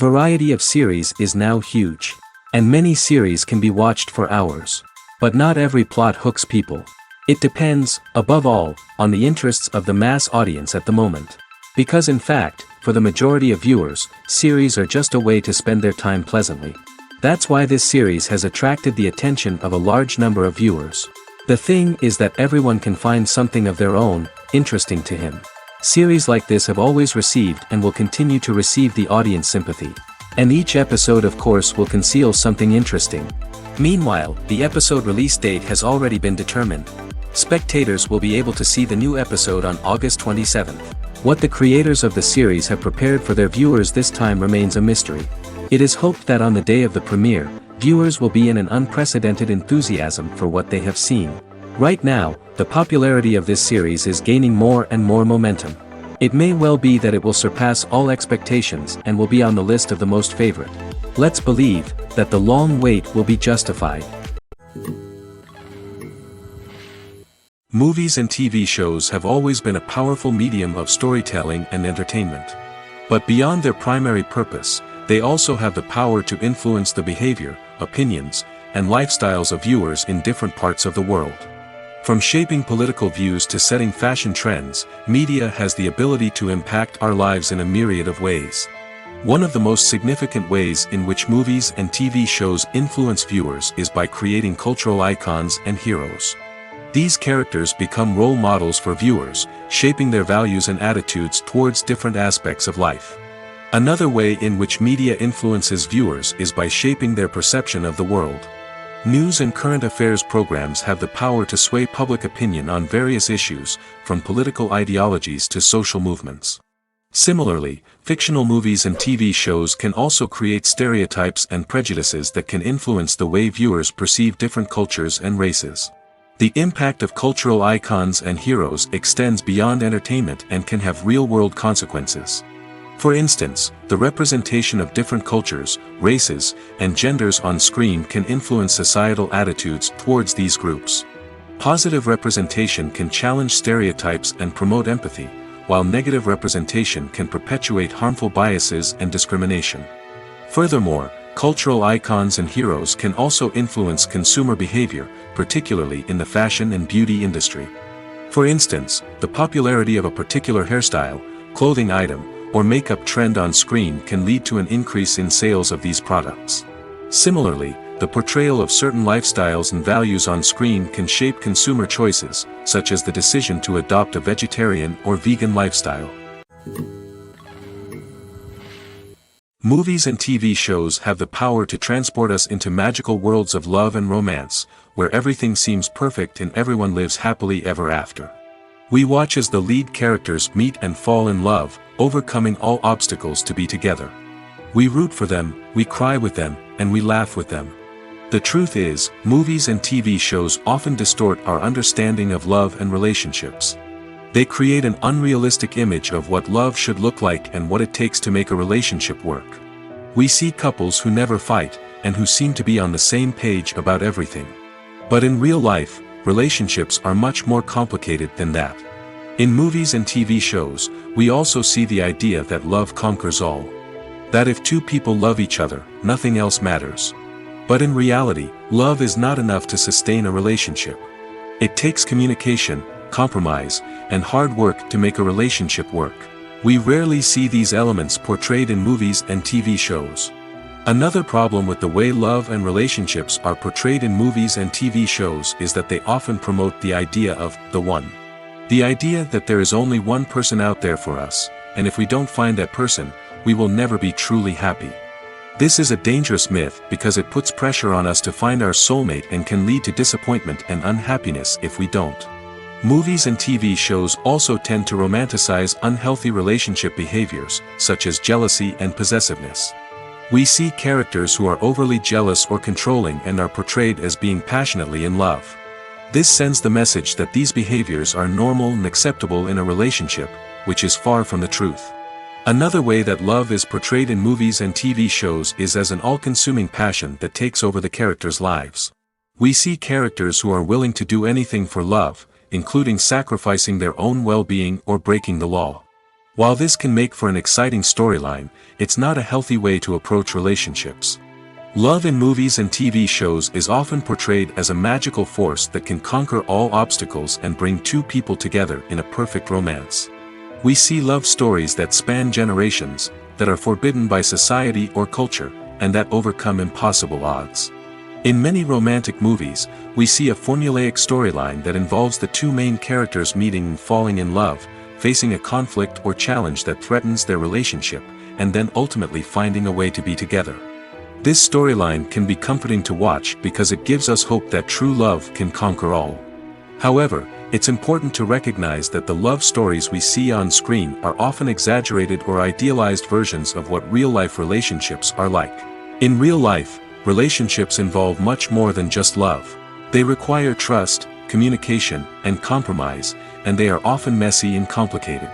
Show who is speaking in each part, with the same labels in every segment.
Speaker 1: variety of series is now huge. And many series can be watched for hours. But not every plot hooks people. It depends, above all, on the interests of the mass audience at the moment. Because in fact, for the majority of viewers, series are just a way to spend their time pleasantly. That's why this series has attracted the attention of a large number of viewers. The thing is that everyone can find something of their own, interesting to him. Series like this have always received and will continue to receive the audience sympathy. And each episode of course will conceal something interesting. Meanwhile, the episode release date has already been determined. Spectators will be able to see the new episode on August 27th. What the creators of the series have prepared for their viewers this time remains a mystery. It is hoped that on the day of the premiere, viewers will be in an unprecedented enthusiasm for what they have seen. Right now, the popularity of this series is gaining more and more momentum. It may well be that it will surpass all expectations and will be on the list of the most favorite. Let's believe that the long wait will be justified. Movies and TV shows have always been a powerful medium of storytelling and entertainment. But beyond their primary purpose, they also have the power to influence the behavior, opinions, and lifestyles of viewers in different parts of the world. From shaping political views to setting fashion trends, media has the ability to impact our lives in a myriad of ways. One of the most significant ways in which movies and TV shows influence viewers is by creating cultural icons and heroes. These characters become role models for viewers, shaping their values and attitudes towards different aspects of life. Another way in which media influences viewers is by shaping their perception of the world. News and current affairs programs have the power to sway public opinion on various issues, from political ideologies to social movements. Similarly, fictional movies and TV shows can also create stereotypes and prejudices that can influence the way viewers perceive different cultures and races. The impact of cultural icons and heroes extends beyond entertainment and can have real-world consequences. For instance, the representation of different cultures, races, and genders on screen can influence societal attitudes towards these groups. Positive representation can challenge stereotypes and promote empathy, while negative representation can perpetuate harmful biases and discrimination. Furthermore, cultural icons and heroes can also influence consumer behavior, particularly in the fashion and beauty industry. For instance, the popularity of a particular hairstyle, clothing item, or makeup trend on screen can lead to an increase in sales of these products. Similarly, the portrayal of certain lifestyles and values on screen can shape consumer choices, such as the decision to adopt a vegetarian or vegan lifestyle. Movies and TV shows have the power to transport us into magical worlds of love and romance, where everything seems perfect and everyone lives happily ever after. We watch as the lead characters meet and fall in love, overcoming all obstacles to be together. We root for them, we cry with them, and we laugh with them. The truth is, movies and TV shows often distort our understanding of love and relationships. They create an unrealistic image of what love should look like and what it takes to make a relationship work. We see couples who never fight, and who seem to be on the same page about everything. But in real life, relationships are much more complicated than that. In movies and TV shows, we also see the idea that love conquers all. That if two people love each other, nothing else matters. But in reality, love is not enough to sustain a relationship. It takes communication, compromise, and hard work to make a relationship work. We rarely see these elements portrayed in movies and TV shows. Another problem with the way love and relationships are portrayed in movies and TV shows is that they often promote the idea of the one. The idea that there is only one person out there for us, and if we don't find that person, we will never be truly happy. This is a dangerous myth because it puts pressure on us to find our soulmate and can lead to disappointment and unhappiness if we don't. Movies and TV shows also tend to romanticize unhealthy relationship behaviors, such as jealousy and possessiveness. We see characters who are overly jealous or controlling and are portrayed as being passionately in love. This sends the message that these behaviors are normal and acceptable in a relationship, which is far from the truth. Another way that love is portrayed in movies and TV shows is as an all-consuming passion that takes over the characters' lives. We see characters who are willing to do anything for love, including sacrificing their own well-being or breaking the law. While this can make for an exciting storyline, it's not a healthy way to approach relationships. Love in movies and TV shows is often portrayed as a magical force that can conquer all obstacles and bring two people together in a perfect romance. We see love stories that span generations, that are forbidden by society or culture, and that overcome impossible odds. In many romantic movies, we see a formulaic storyline that involves the two main characters meeting and falling in love, facing a conflict or challenge that threatens their relationship, and then ultimately finding a way to be together. This storyline can be comforting to watch because it gives us hope that true love can conquer all. However, it's important to recognize that the love stories we see on screen are often exaggerated or idealized versions of what real-life relationships are like. In real life, relationships involve much more than just love. They require trust, communication, and compromise, and they are often messy and complicated.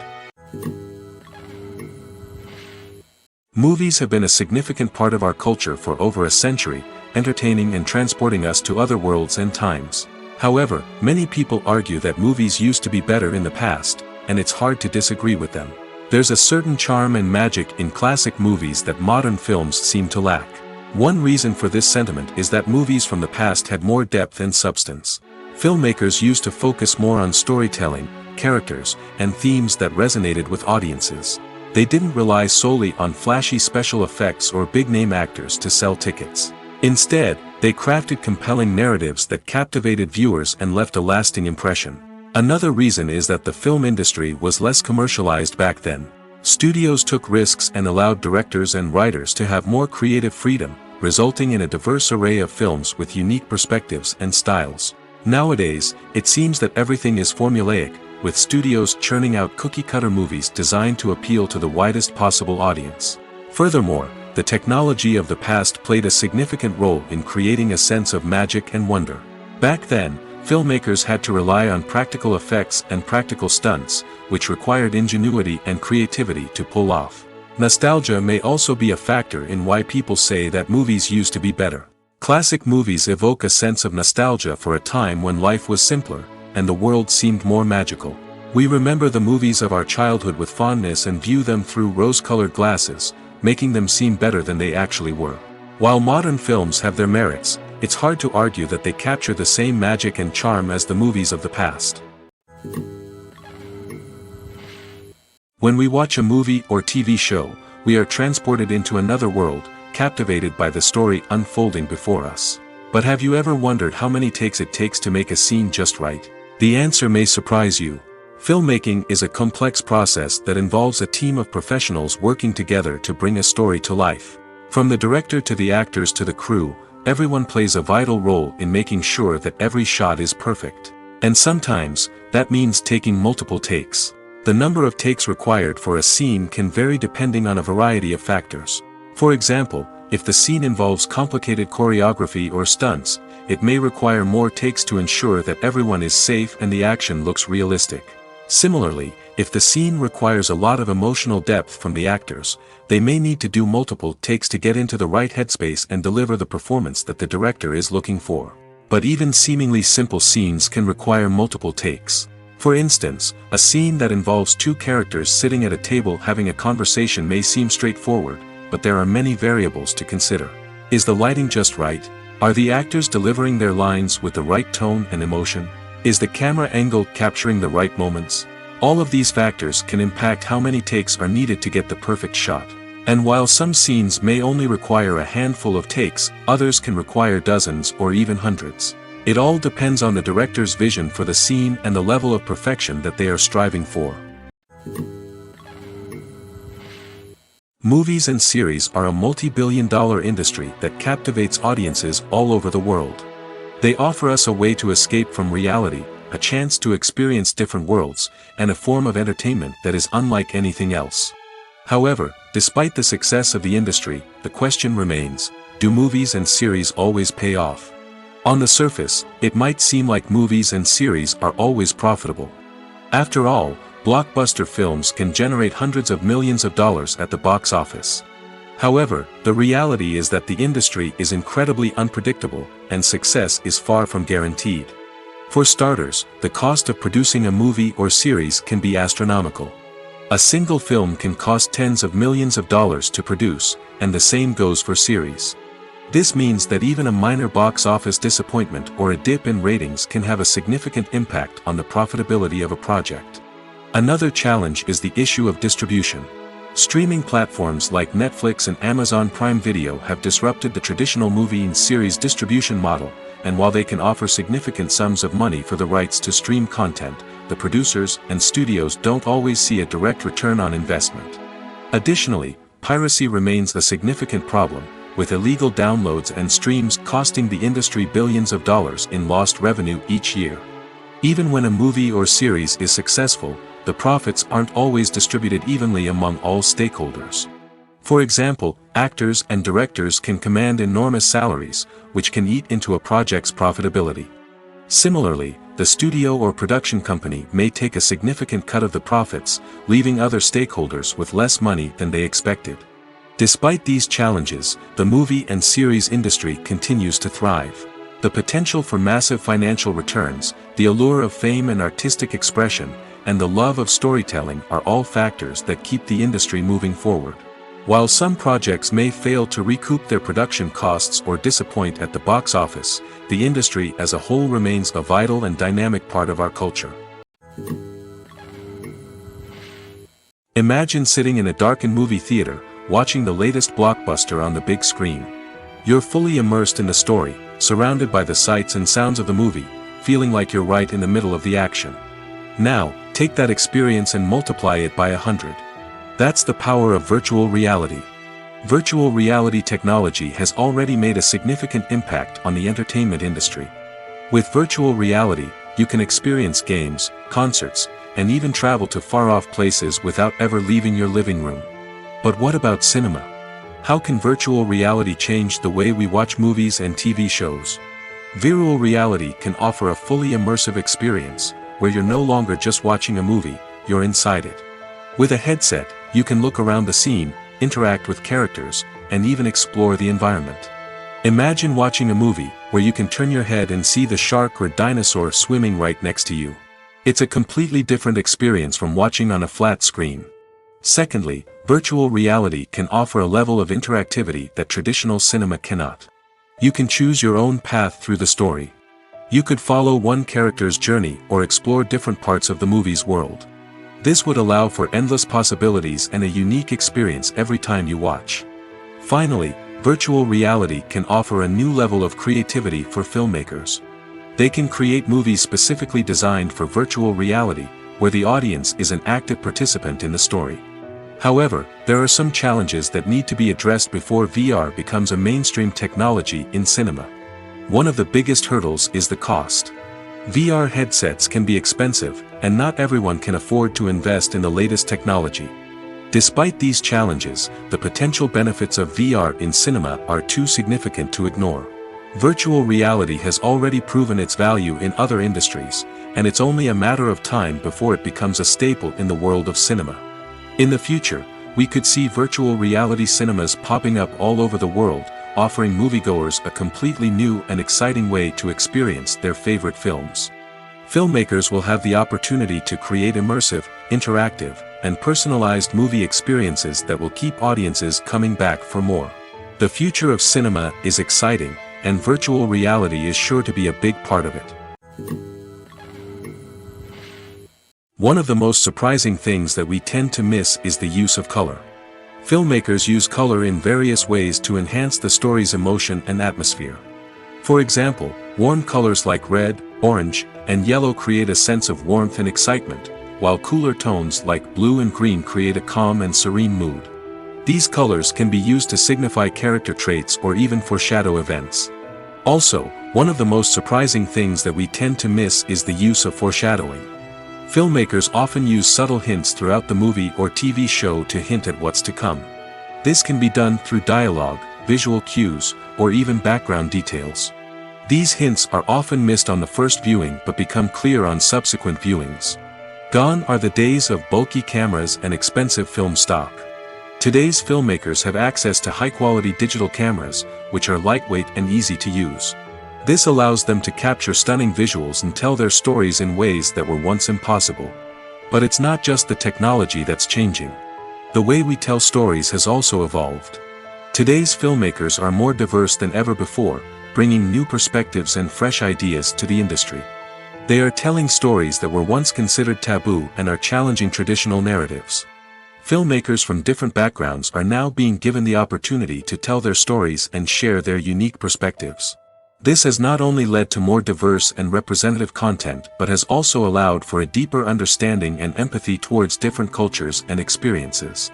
Speaker 1: Movies have been a significant part of our culture for over a century, entertaining and transporting us to other worlds and times. However, many people argue that movies used to be better in the past, and it's hard to disagree with them. There's a certain charm and magic in classic movies that modern films seem to lack. One reason for this sentiment is that movies from the past had more depth and substance. Filmmakers used to focus more on storytelling, characters, and themes that resonated with audiences. They didn't rely solely on flashy special effects or big-name actors to sell tickets. Instead, they crafted compelling narratives that captivated viewers and left a lasting impression. Another reason is that the film industry was less commercialized back then. Studios took risks and allowed directors and writers to have more creative freedom, resulting in a diverse array of films with unique perspectives and styles. Nowadays, it seems that everything is formulaic, with studios churning out cookie-cutter movies designed to appeal to the widest possible audience. Furthermore, the technology of the past played a significant role in creating a sense of magic and wonder. Back then, filmmakers had to rely on practical effects and practical stunts, which required ingenuity and creativity to pull off. Nostalgia may also be a factor in why people say that movies used to be better. Classic movies evoke a sense of nostalgia for a time when life was simpler, and the world seemed more magical. We remember the movies of our childhood with fondness and view them through rose-colored glasses, making them seem better than they actually were. While modern films have their merits, it's hard to argue that they capture the same magic and charm as the movies of the past. When we watch a movie or TV show, we are transported into another world, captivated by the story unfolding before us. But have you ever wondered how many takes it takes to make a scene just right? The answer may surprise you. Filmmaking is a complex process that involves a team of professionals working together to bring a story to life. From the director to the actors to the crew, everyone plays a vital role in making sure that every shot is perfect. And sometimes, that means taking multiple takes. The number of takes required for a scene can vary depending on a variety of factors. For example, if the scene involves complicated choreography or stunts, it may require more takes to ensure that everyone is safe and the action looks realistic. Similarly, if the scene requires a lot of emotional depth from the actors, they may need to do multiple takes to get into the right headspace and deliver the performance that the director is looking for. But even seemingly simple scenes can require multiple takes. For instance, a scene that involves two characters sitting at a table having a conversation may seem straightforward, but there are many variables to consider. Is the lighting just right? Are the actors delivering their lines with the right tone and emotion? Is the camera angle capturing the right moments? All of these factors can impact how many takes are needed to get the perfect shot. And while some scenes may only require a handful of takes, others can require dozens or even hundreds. It all depends on the director's vision for the scene and the level of perfection that they are striving for. Movies and series are a multi-billion-dollar industry that captivates audiences all over the world. They offer us a way to escape from reality, a chance to experience different worlds, and a form of entertainment that is unlike anything else. However, despite the success of the industry, the question remains, do movies and series always pay off? On the surface, it might seem like movies and series are always profitable. After all, blockbuster films can generate hundreds of millions of dollars at the box office. However, the reality is that the industry is incredibly unpredictable, and success is far from guaranteed. For starters, the cost of producing a movie or series can be astronomical. A single film can cost tens of millions of dollars to produce, and the same goes for series. This means that even a minor box office disappointment or a dip in ratings can have a significant impact on the profitability of a project. Another challenge is the issue of distribution. Streaming platforms like Netflix and Amazon Prime Video have disrupted the traditional movie and series distribution model, and while they can offer significant sums of money for the rights to stream content, the producers and studios don't always see a direct return on investment. Additionally, piracy remains a significant problem, with illegal downloads and streams costing the industry billions of dollars in lost revenue each year. Even when a movie or series is successful, the profits aren't always distributed evenly among all stakeholders. For example, actors and directors can command enormous salaries, which can eat into a project's profitability. Similarly, the studio or production company may take a significant cut of the profits, leaving other stakeholders with less money than they expected. Despite these challenges, the movie and series industry continues to thrive. The potential for massive financial returns, the allure of fame and artistic expression, and the love of storytelling are all factors that keep the industry moving forward. While some projects may fail to recoup their production costs or disappoint at the box office, the industry as a whole remains a vital and dynamic part of our culture. Imagine sitting in a darkened movie theater, watching the latest blockbuster on the big screen. You're fully immersed in the story, surrounded by the sights and sounds of the movie, feeling like you're right in the middle of the action. Now, take that experience and multiply it by 100. That's the power of virtual reality. Virtual reality technology has already made a significant impact on the entertainment industry. With virtual reality, you can experience games, concerts, and even travel to far-off places without ever leaving your living room. But what about cinema? How can virtual reality change the way we watch movies and TV shows? Virtual reality can offer a fully immersive experience, where you're no longer just watching a movie, you're inside it. With a headset, you can look around the scene, interact with characters, and even explore the environment. Imagine watching a movie where you can turn your head and see the shark or dinosaur swimming right next to you. It's a completely different experience from watching on a flat screen. Secondly, virtual reality can offer a level of interactivity that traditional cinema cannot. You can choose your own path through the story. You could follow one character's journey or explore different parts of the movie's world. This would allow for endless possibilities and a unique experience every time you watch. Finally, virtual reality can offer a new level of creativity for filmmakers. They can create movies specifically designed for virtual reality, where the audience is an active participant in the story. However, there are some challenges that need to be addressed before VR becomes a mainstream technology in cinema. One of the biggest hurdles is the cost. VR headsets can be expensive, and not everyone can afford to invest in the latest technology. Despite these challenges, the potential benefits of VR in cinema are too significant to ignore. Virtual reality has already proven its value in other industries, and it's only a matter of time before it becomes a staple in the world of cinema. In the future, we could see virtual reality cinemas popping up all over the world, offering moviegoers a completely new and exciting way to experience their favorite films. Filmmakers will have the opportunity to create immersive, interactive, and personalized movie experiences that will keep audiences coming back for more. The future of cinema is exciting, and virtual reality is sure to be a big part of it. One of the most surprising things that we tend to miss is the use of color. Filmmakers use color in various ways to enhance the story's emotion and atmosphere. For example, warm colors like red, orange, and yellow create a sense of warmth and excitement, while cooler tones like blue and green create a calm and serene mood. These colors can be used to signify character traits or even foreshadow events. Also, one of the most surprising things that we tend to miss is the use of foreshadowing. Filmmakers often use subtle hints throughout the movie or TV show to hint at what's to come. This can be done through dialogue, visual cues, or even background details. These hints are often missed on the first viewing but become clear on subsequent viewings. Gone are the days of bulky cameras and expensive film stock. Today's filmmakers have access to high-quality digital cameras, which are lightweight and easy to use. This allows them to capture stunning visuals and tell their stories in ways that were once impossible. But it's not just the technology that's changing. The way we tell stories has also evolved. Today's filmmakers are more diverse than ever before, bringing new perspectives and fresh ideas to the industry. They are telling stories that were once considered taboo and are challenging traditional narratives. Filmmakers from different backgrounds are now being given the opportunity to tell their stories and share their unique perspectives. This has not only led to more diverse and representative content but has also allowed for a deeper understanding and empathy towards different cultures and experiences.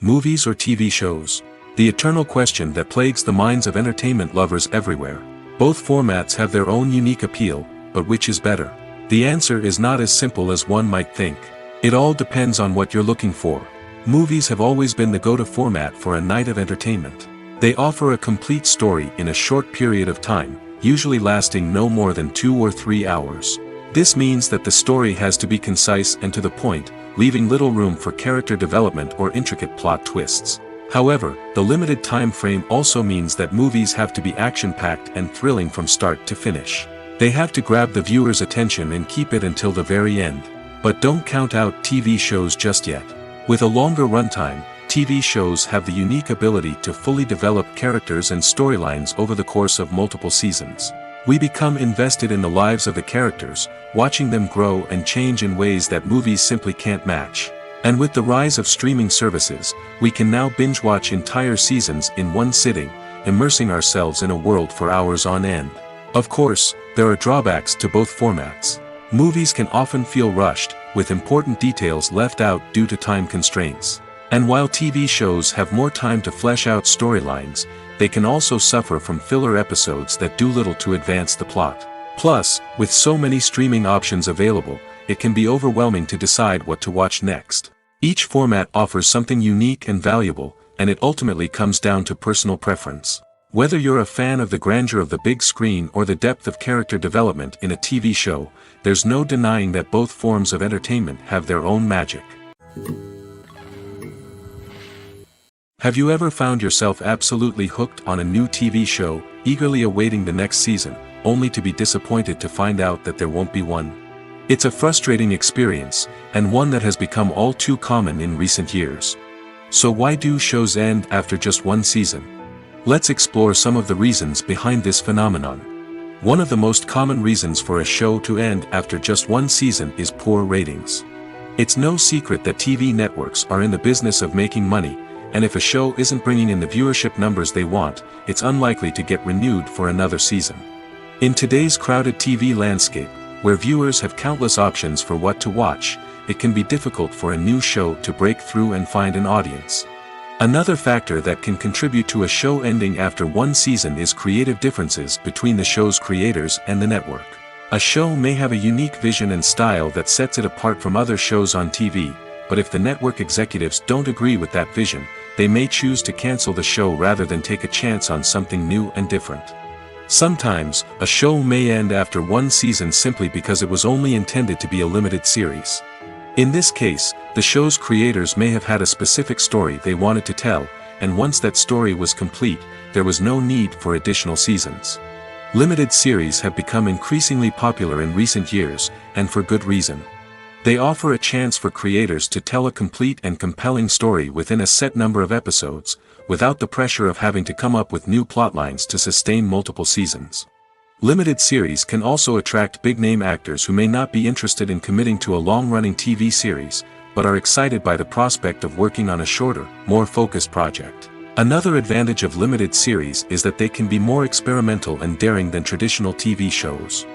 Speaker 1: Movies or TV shows? The eternal question that plagues the minds of entertainment lovers everywhere. Both formats have their own unique appeal, but which is better? The answer is not as simple as one might think. It all depends on what you're looking for. Movies have always been the go-to format for a night of entertainment. They offer a complete story in a short period of time, usually lasting no more than 2 or 3 hours. This means that the story has to be concise and to the point, leaving little room for character development or intricate plot twists. However, the limited time frame also means that movies have to be action-packed and thrilling from start to finish. They have to grab the viewer's attention and keep it until the very end. But don't count out TV shows just yet. With a longer runtime, TV shows have the unique ability to fully develop characters and storylines over the course of multiple seasons. We become invested in the lives of the characters, watching them grow and change in ways that movies simply can't match. And with the rise of streaming services, we can now binge-watch entire seasons in one sitting, immersing ourselves in a world for hours on end. Of course, there are drawbacks to both formats. Movies can often feel rushed, with important details left out due to time constraints. And while TV shows have more time to flesh out storylines, they can also suffer from filler episodes that do little to advance the plot. Plus, with so many streaming options available, it can be overwhelming to decide what to watch next. Each format offers something unique and valuable, and it ultimately comes down to personal preference. Whether you're a fan of the grandeur of the big screen or the depth of character development in a TV show, there's no denying that both forms of entertainment have their own magic. Have you ever found yourself absolutely hooked on a new TV show, eagerly awaiting the next season, only to be disappointed to find out that there won't be one? It's a frustrating experience, and one that has become all too common in recent years. So why do shows end after just one season? Let's explore some of the reasons behind this phenomenon. One of the most common reasons for a show to end after just one season is poor ratings. It's no secret that TV networks are in the business of making money, and if a show isn't bringing in the viewership numbers they want, it's unlikely to get renewed for another season. In today's crowded TV landscape, where viewers have countless options for what to watch, it can be difficult for a new show to break through and find an audience. Another factor that can contribute to a show ending after one season is creative differences between the show's creators and the network. A show may have a unique vision and style that sets it apart from other shows on TV, but if the network executives don't agree with that vision, they may choose to cancel the show rather than take a chance on something new and different. Sometimes, a show may end after one season simply because it was only intended to be a limited series. In this case, the show's creators may have had a specific story they wanted to tell, and once that story was complete, there was no need for additional seasons. Limited series have become increasingly popular in recent years, and for good reason. They offer a chance for creators to tell a complete and compelling story within a set number of episodes, without the pressure of having to come up with new plotlines to sustain multiple seasons. Limited series can also attract big-name actors who may not be interested in committing to a long-running TV series, but are excited by the prospect of working on a shorter, more focused project. Another advantage of limited series is that they can be more experimental and daring than traditional TV shows.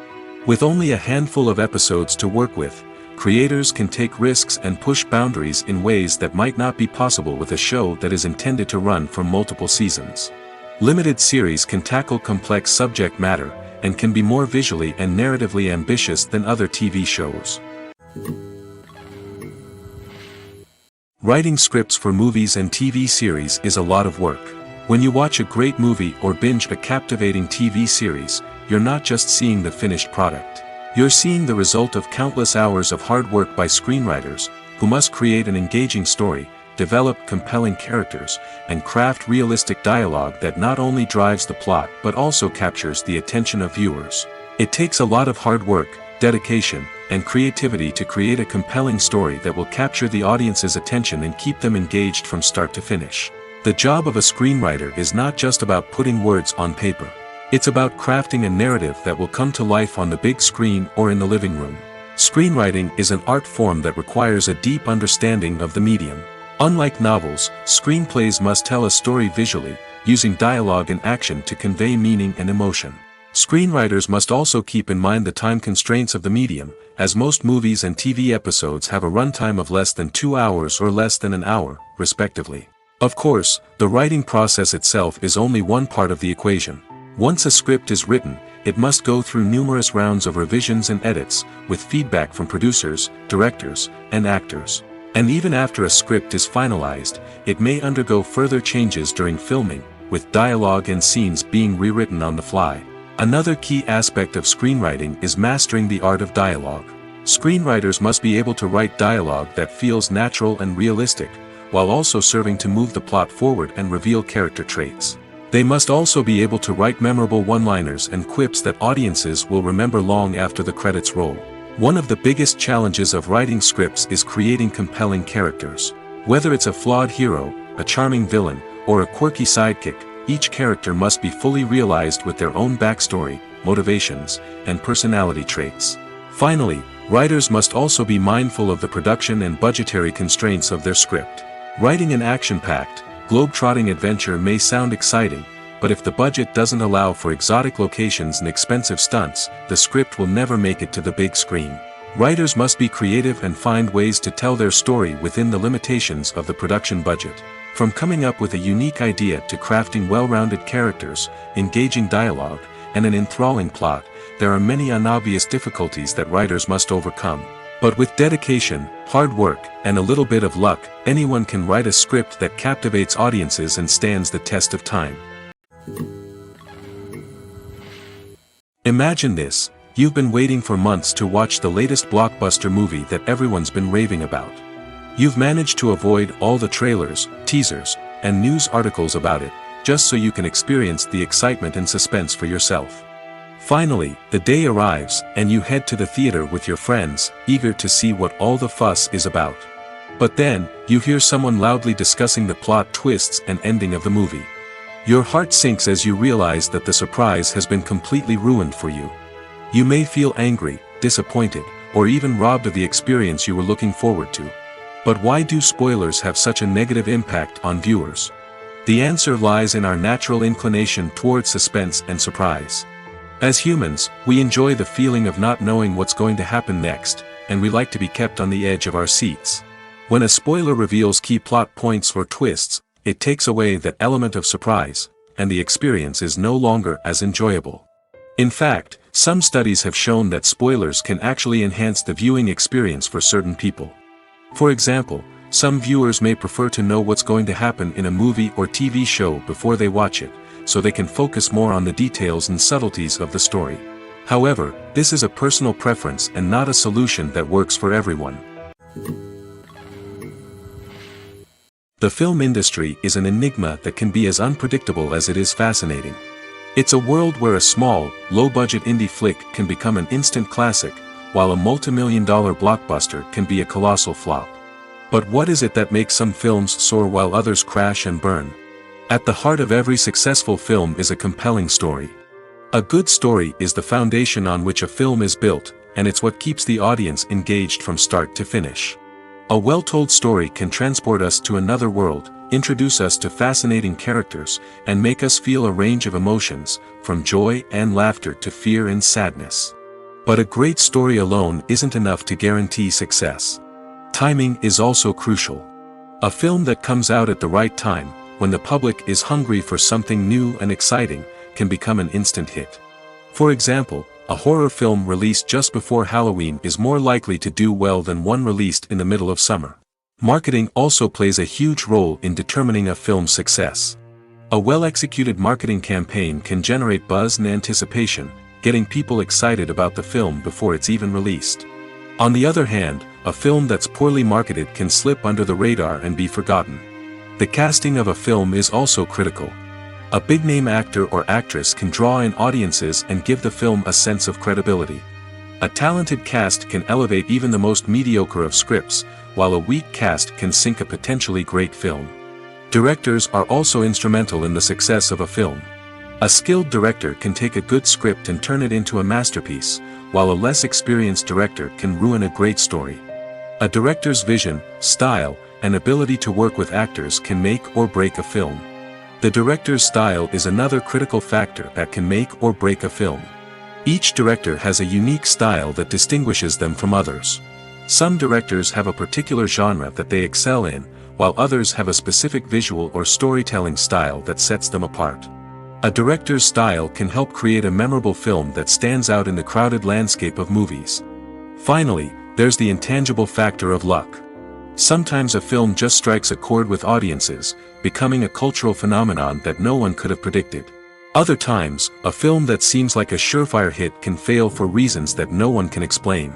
Speaker 1: With only a handful of episodes to work with, creators can take risks and push boundaries in ways that might not be possible with a show that is intended to run for multiple seasons. Limited series can tackle complex subject matter, and can be more visually and narratively ambitious than other TV shows. Writing scripts for movies and TV series is a lot of work. When you watch a great movie or binge a captivating TV series, you're not just seeing the finished product. You're seeing the result of countless hours of hard work by screenwriters, who must create an engaging story, develop compelling characters, and craft realistic dialogue that not only drives the plot but also captures the attention of viewers. It takes a lot of hard work, dedication, and creativity to create a compelling story that will capture the audience's attention and keep them engaged from start to finish. The job of a screenwriter is not just about putting words on paper. It's about crafting a narrative that will come to life on the big screen or in the living room. Screenwriting is an art form that requires a deep understanding of the medium. Unlike novels, screenplays must tell a story visually, using dialogue and action to convey meaning and emotion. Screenwriters must also keep in mind the time constraints of the medium, as most movies and TV episodes have a runtime of less than 2 hours or less than an hour, respectively. Of course, the writing process itself is only one part of the equation. Once a script is written, it must go through numerous rounds of revisions and edits, with feedback from producers, directors, and actors. And even after a script is finalized, it may undergo further changes during filming, with dialogue and scenes being rewritten on the fly. Another key aspect of screenwriting is mastering the art of dialogue. Screenwriters must be able to write dialogue that feels natural and realistic, while also serving to move the plot forward and reveal character traits. They must also be able to write memorable one-liners and quips that audiences will remember long after the credits roll. One of the biggest challenges of writing scripts is creating compelling characters. Whether it's a flawed hero, a charming villain, or a quirky sidekick, each character must be fully realized with their own backstory, motivations, and personality traits. Finally, writers must also be mindful of the production and budgetary constraints of their script. Writing an action-packed, globe-trotting adventure may sound exciting, but if the budget doesn't allow for exotic locations and expensive stunts, the script will never make it to the big screen. Writers must be creative and find ways to tell their story within the limitations of the production budget. From coming up with a unique idea to crafting well-rounded characters, engaging dialogue, and an enthralling plot, there are many unobvious difficulties that writers must overcome. But with dedication, hard work, and a little bit of luck, anyone can write a script that captivates audiences and stands the test of time. Imagine this: you've been waiting for months to watch the latest blockbuster movie that everyone's been raving about. You've managed to avoid all the trailers, teasers, and news articles about it, just so you can experience the excitement and suspense for yourself. Finally, the day arrives, and you head to the theater with your friends, eager to see what all the fuss is about. But then, you hear someone loudly discussing the plot twists and ending of the movie. Your heart sinks as you realize that the surprise has been completely ruined for you. You may feel angry, disappointed, or even robbed of the experience you were looking forward to. But why do spoilers have such a negative impact on viewers? The answer lies in our natural inclination towards suspense and surprise. As humans, we enjoy the feeling of not knowing what's going to happen next, and we like to be kept on the edge of our seats. When a spoiler reveals key plot points or twists, it takes away that element of surprise, and the experience is no longer as enjoyable. In fact, some studies have shown that spoilers can actually enhance the viewing experience for certain people. For example, some viewers may prefer to know what's going to happen in a movie or TV show before they watch it, so they can focus more on the details and subtleties of the story. However, this is a personal preference and not a solution that works for everyone. The film industry is an enigma that can be as unpredictable as it is fascinating. It's a world where a small, low-budget indie flick can become an instant classic, while a multi-million-dollar blockbuster can be a colossal flop. But what is it that makes some films soar while others crash and burn? At the heart of every successful film is a compelling story. A good story is the foundation on which a film is built, and it's what keeps the audience engaged from start to finish. A well-told story can transport us to another world, introduce us to fascinating characters, and make us feel a range of emotions, from joy and laughter to fear and sadness. But a great story alone isn't enough to guarantee success. Timing is also crucial. A film that comes out at the right time, when the public is hungry for something new and exciting, can become an instant hit. For example, a horror film released just before Halloween is more likely to do well than one released in the middle of summer. Marketing also plays a huge role in determining a film's success. A well-executed marketing campaign can generate buzz and anticipation, getting people excited about the film before it's even released. On the other hand, a film that's poorly marketed can slip under the radar and be forgotten. The casting of a film is also critical. A big-name actor or actress can draw in audiences and give the film a sense of credibility. A talented cast can elevate even the most mediocre of scripts, while a weak cast can sink a potentially great film. Directors are also instrumental in the success of a film. A skilled director can take a good script and turn it into a masterpiece, while a less experienced director can ruin a great story. A director's vision, style, and ability to work with actors can make or break a film. The director's style is another critical factor that can make or break a film. Each director has a unique style that distinguishes them from others. Some directors have a particular genre that they excel in, while others have a specific visual or storytelling style that sets them apart. A director's style can help create a memorable film that stands out in the crowded landscape of movies. Finally, there's the intangible factor of luck. Sometimes a film just strikes a chord with audiences, becoming a cultural phenomenon that no one could have predicted. Other times, a film that seems like a surefire hit can fail for reasons that no one can explain.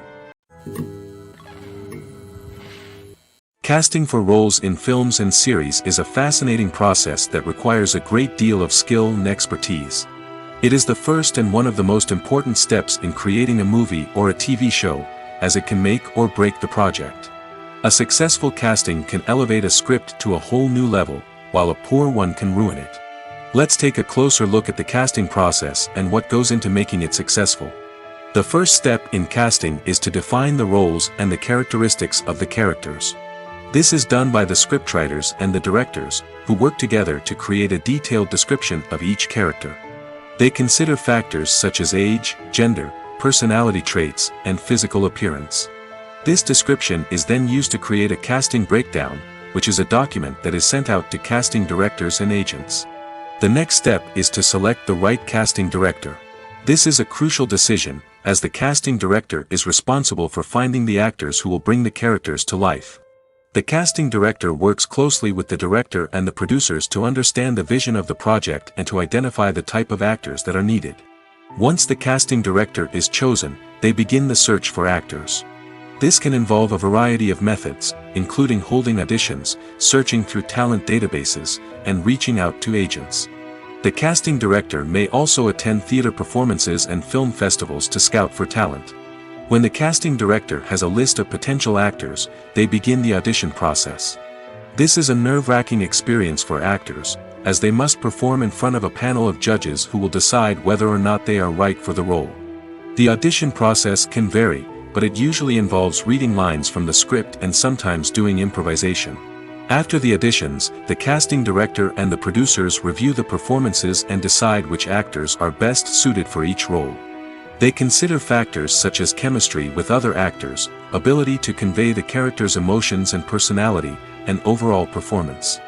Speaker 1: Casting for roles in films and series is a fascinating process that requires a great deal of skill and expertise. It is the first and one of the most important steps in creating a movie or a TV show, as it can make or break the project. A successful casting can elevate a script to a whole new level, while a poor one can ruin it. Let's take a closer look at the casting process and what goes into making it successful. The first step in casting is to define the roles and the characteristics of the characters. This is done by the scriptwriters and the directors, who work together to create a detailed description of each character. They consider factors such as age, gender, personality traits, and physical appearance. This description is then used to create a casting breakdown, which is a document that is sent out to casting directors and agents. The next step is to select the right casting director. This is a crucial decision, as the casting director is responsible for finding the actors who will bring the characters to life. The casting director works closely with the director and the producers to understand the vision of the project and to identify the type of actors that are needed. Once the casting director is chosen, they begin the search for actors. This can involve a variety of methods, including holding auditions, searching through talent databases, and reaching out to agents. The casting director may also attend theater performances and film festivals to scout for talent. When the casting director has a list of potential actors, they begin the audition process. This is a nerve-wracking experience for actors, as they must perform in front of a panel of judges who will decide whether or not they are right for the role. The audition process can vary, but it usually involves reading lines from the script and sometimes doing improvisation. After the auditions, the casting director and the producers review the performances and decide which actors are best suited for each role. They consider factors such as chemistry with other actors, ability to convey the character's emotions and personality, and overall performance.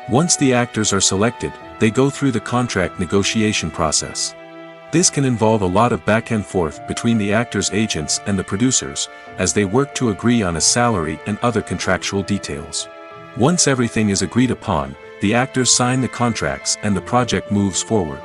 Speaker 1: Once the actors are selected, they go through the contract negotiation process. This can involve a lot of back and forth between the actors' agents and the producers, as they work to agree on a salary and other contractual details. Once everything is agreed upon, the actors sign the contracts and the project moves forward.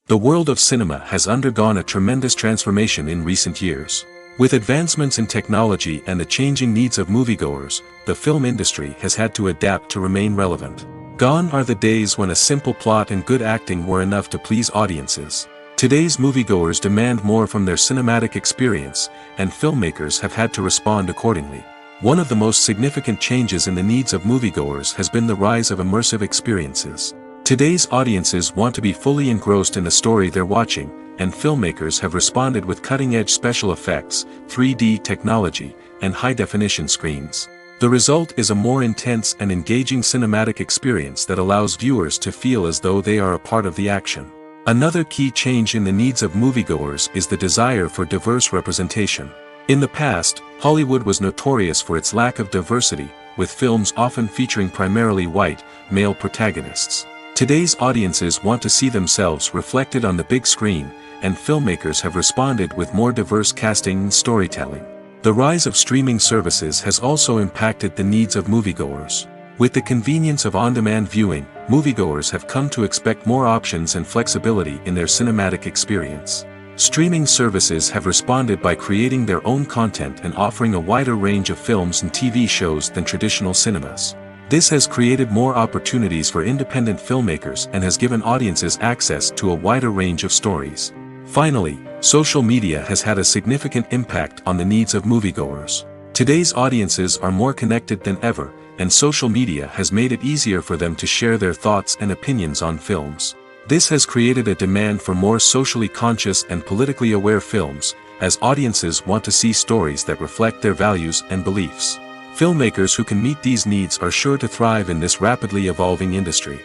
Speaker 1: The world of cinema has undergone a tremendous transformation in recent years. With advancements in technology and the changing needs of moviegoers, the film industry has had to adapt to remain relevant. Gone are the days when a simple plot and good acting were enough to please audiences. Today's moviegoers demand more from their cinematic experience, and filmmakers have had to respond accordingly. One of the most significant changes in the needs of moviegoers has been the rise of immersive experiences. Today's audiences want to be fully engrossed in the story they're watching, and filmmakers have responded with cutting-edge special effects, 3D technology, and high-definition screens. The result is a more intense and engaging cinematic experience that allows viewers to feel as though they are a part of the action. Another key change in the needs of moviegoers is the desire for diverse representation. In the past, Hollywood was notorious for its lack of diversity, with films often featuring primarily white, male protagonists. Today's audiences want to see themselves reflected on the big screen, and filmmakers have responded with more diverse casting and storytelling. The rise of streaming services has also impacted the needs of moviegoers. With the convenience of on-demand viewing, moviegoers have come to expect more options and flexibility in their cinematic experience. Streaming services have responded by creating their own content and offering a wider range of films and TV shows than traditional cinemas. This has created more opportunities for independent filmmakers and has given audiences access to a wider range of stories. Finally, social media has had a significant impact on the needs of moviegoers. Today's audiences are more connected than ever, and social media has made it easier for them to share their thoughts and opinions on films. This has created a demand for more socially conscious and politically aware films, as audiences want to see stories that reflect their values and beliefs. Filmmakers who can meet these needs are sure to thrive in this rapidly evolving industry.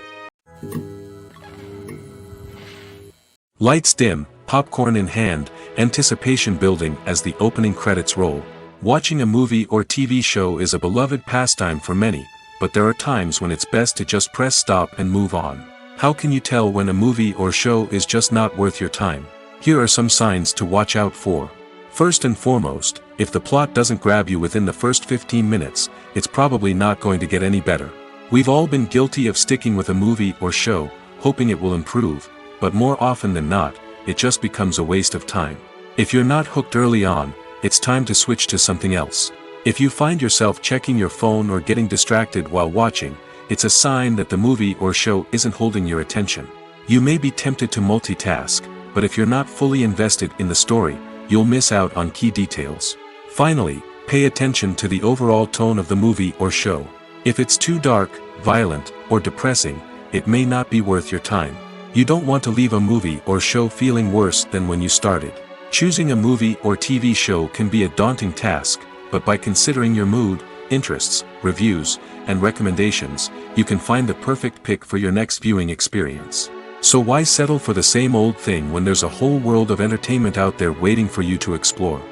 Speaker 1: Lights dim, popcorn in hand, anticipation building as the opening credits roll. Watching a movie or TV show is a beloved pastime for many, but there are times when it's best to just press stop and move on. How can you tell when a movie or show is just not worth your time? Here are some signs to watch out for. First and foremost, if the plot doesn't grab you within the first 15 minutes, it's probably not going to get any better. We've all been guilty of sticking with a movie or show, hoping it will improve, but more often than not, it just becomes a waste of time. If you're not hooked early on, it's time to switch to something else. If you find yourself checking your phone or getting distracted while watching, it's a sign that the movie or show isn't holding your attention. You may be tempted to multitask, but if you're not fully invested in the story, you'll miss out on key details. Finally, pay attention to the overall tone of the movie or show. If it's too dark, violent, or depressing, it may not be worth your time. You don't want to leave a movie or show feeling worse than when you started. Choosing a movie or TV show can be a daunting task, but by considering your mood, interests, reviews, and recommendations, you can find the perfect pick for your next viewing experience. So why settle for the same old thing when there's a whole world of entertainment out there waiting for you to explore?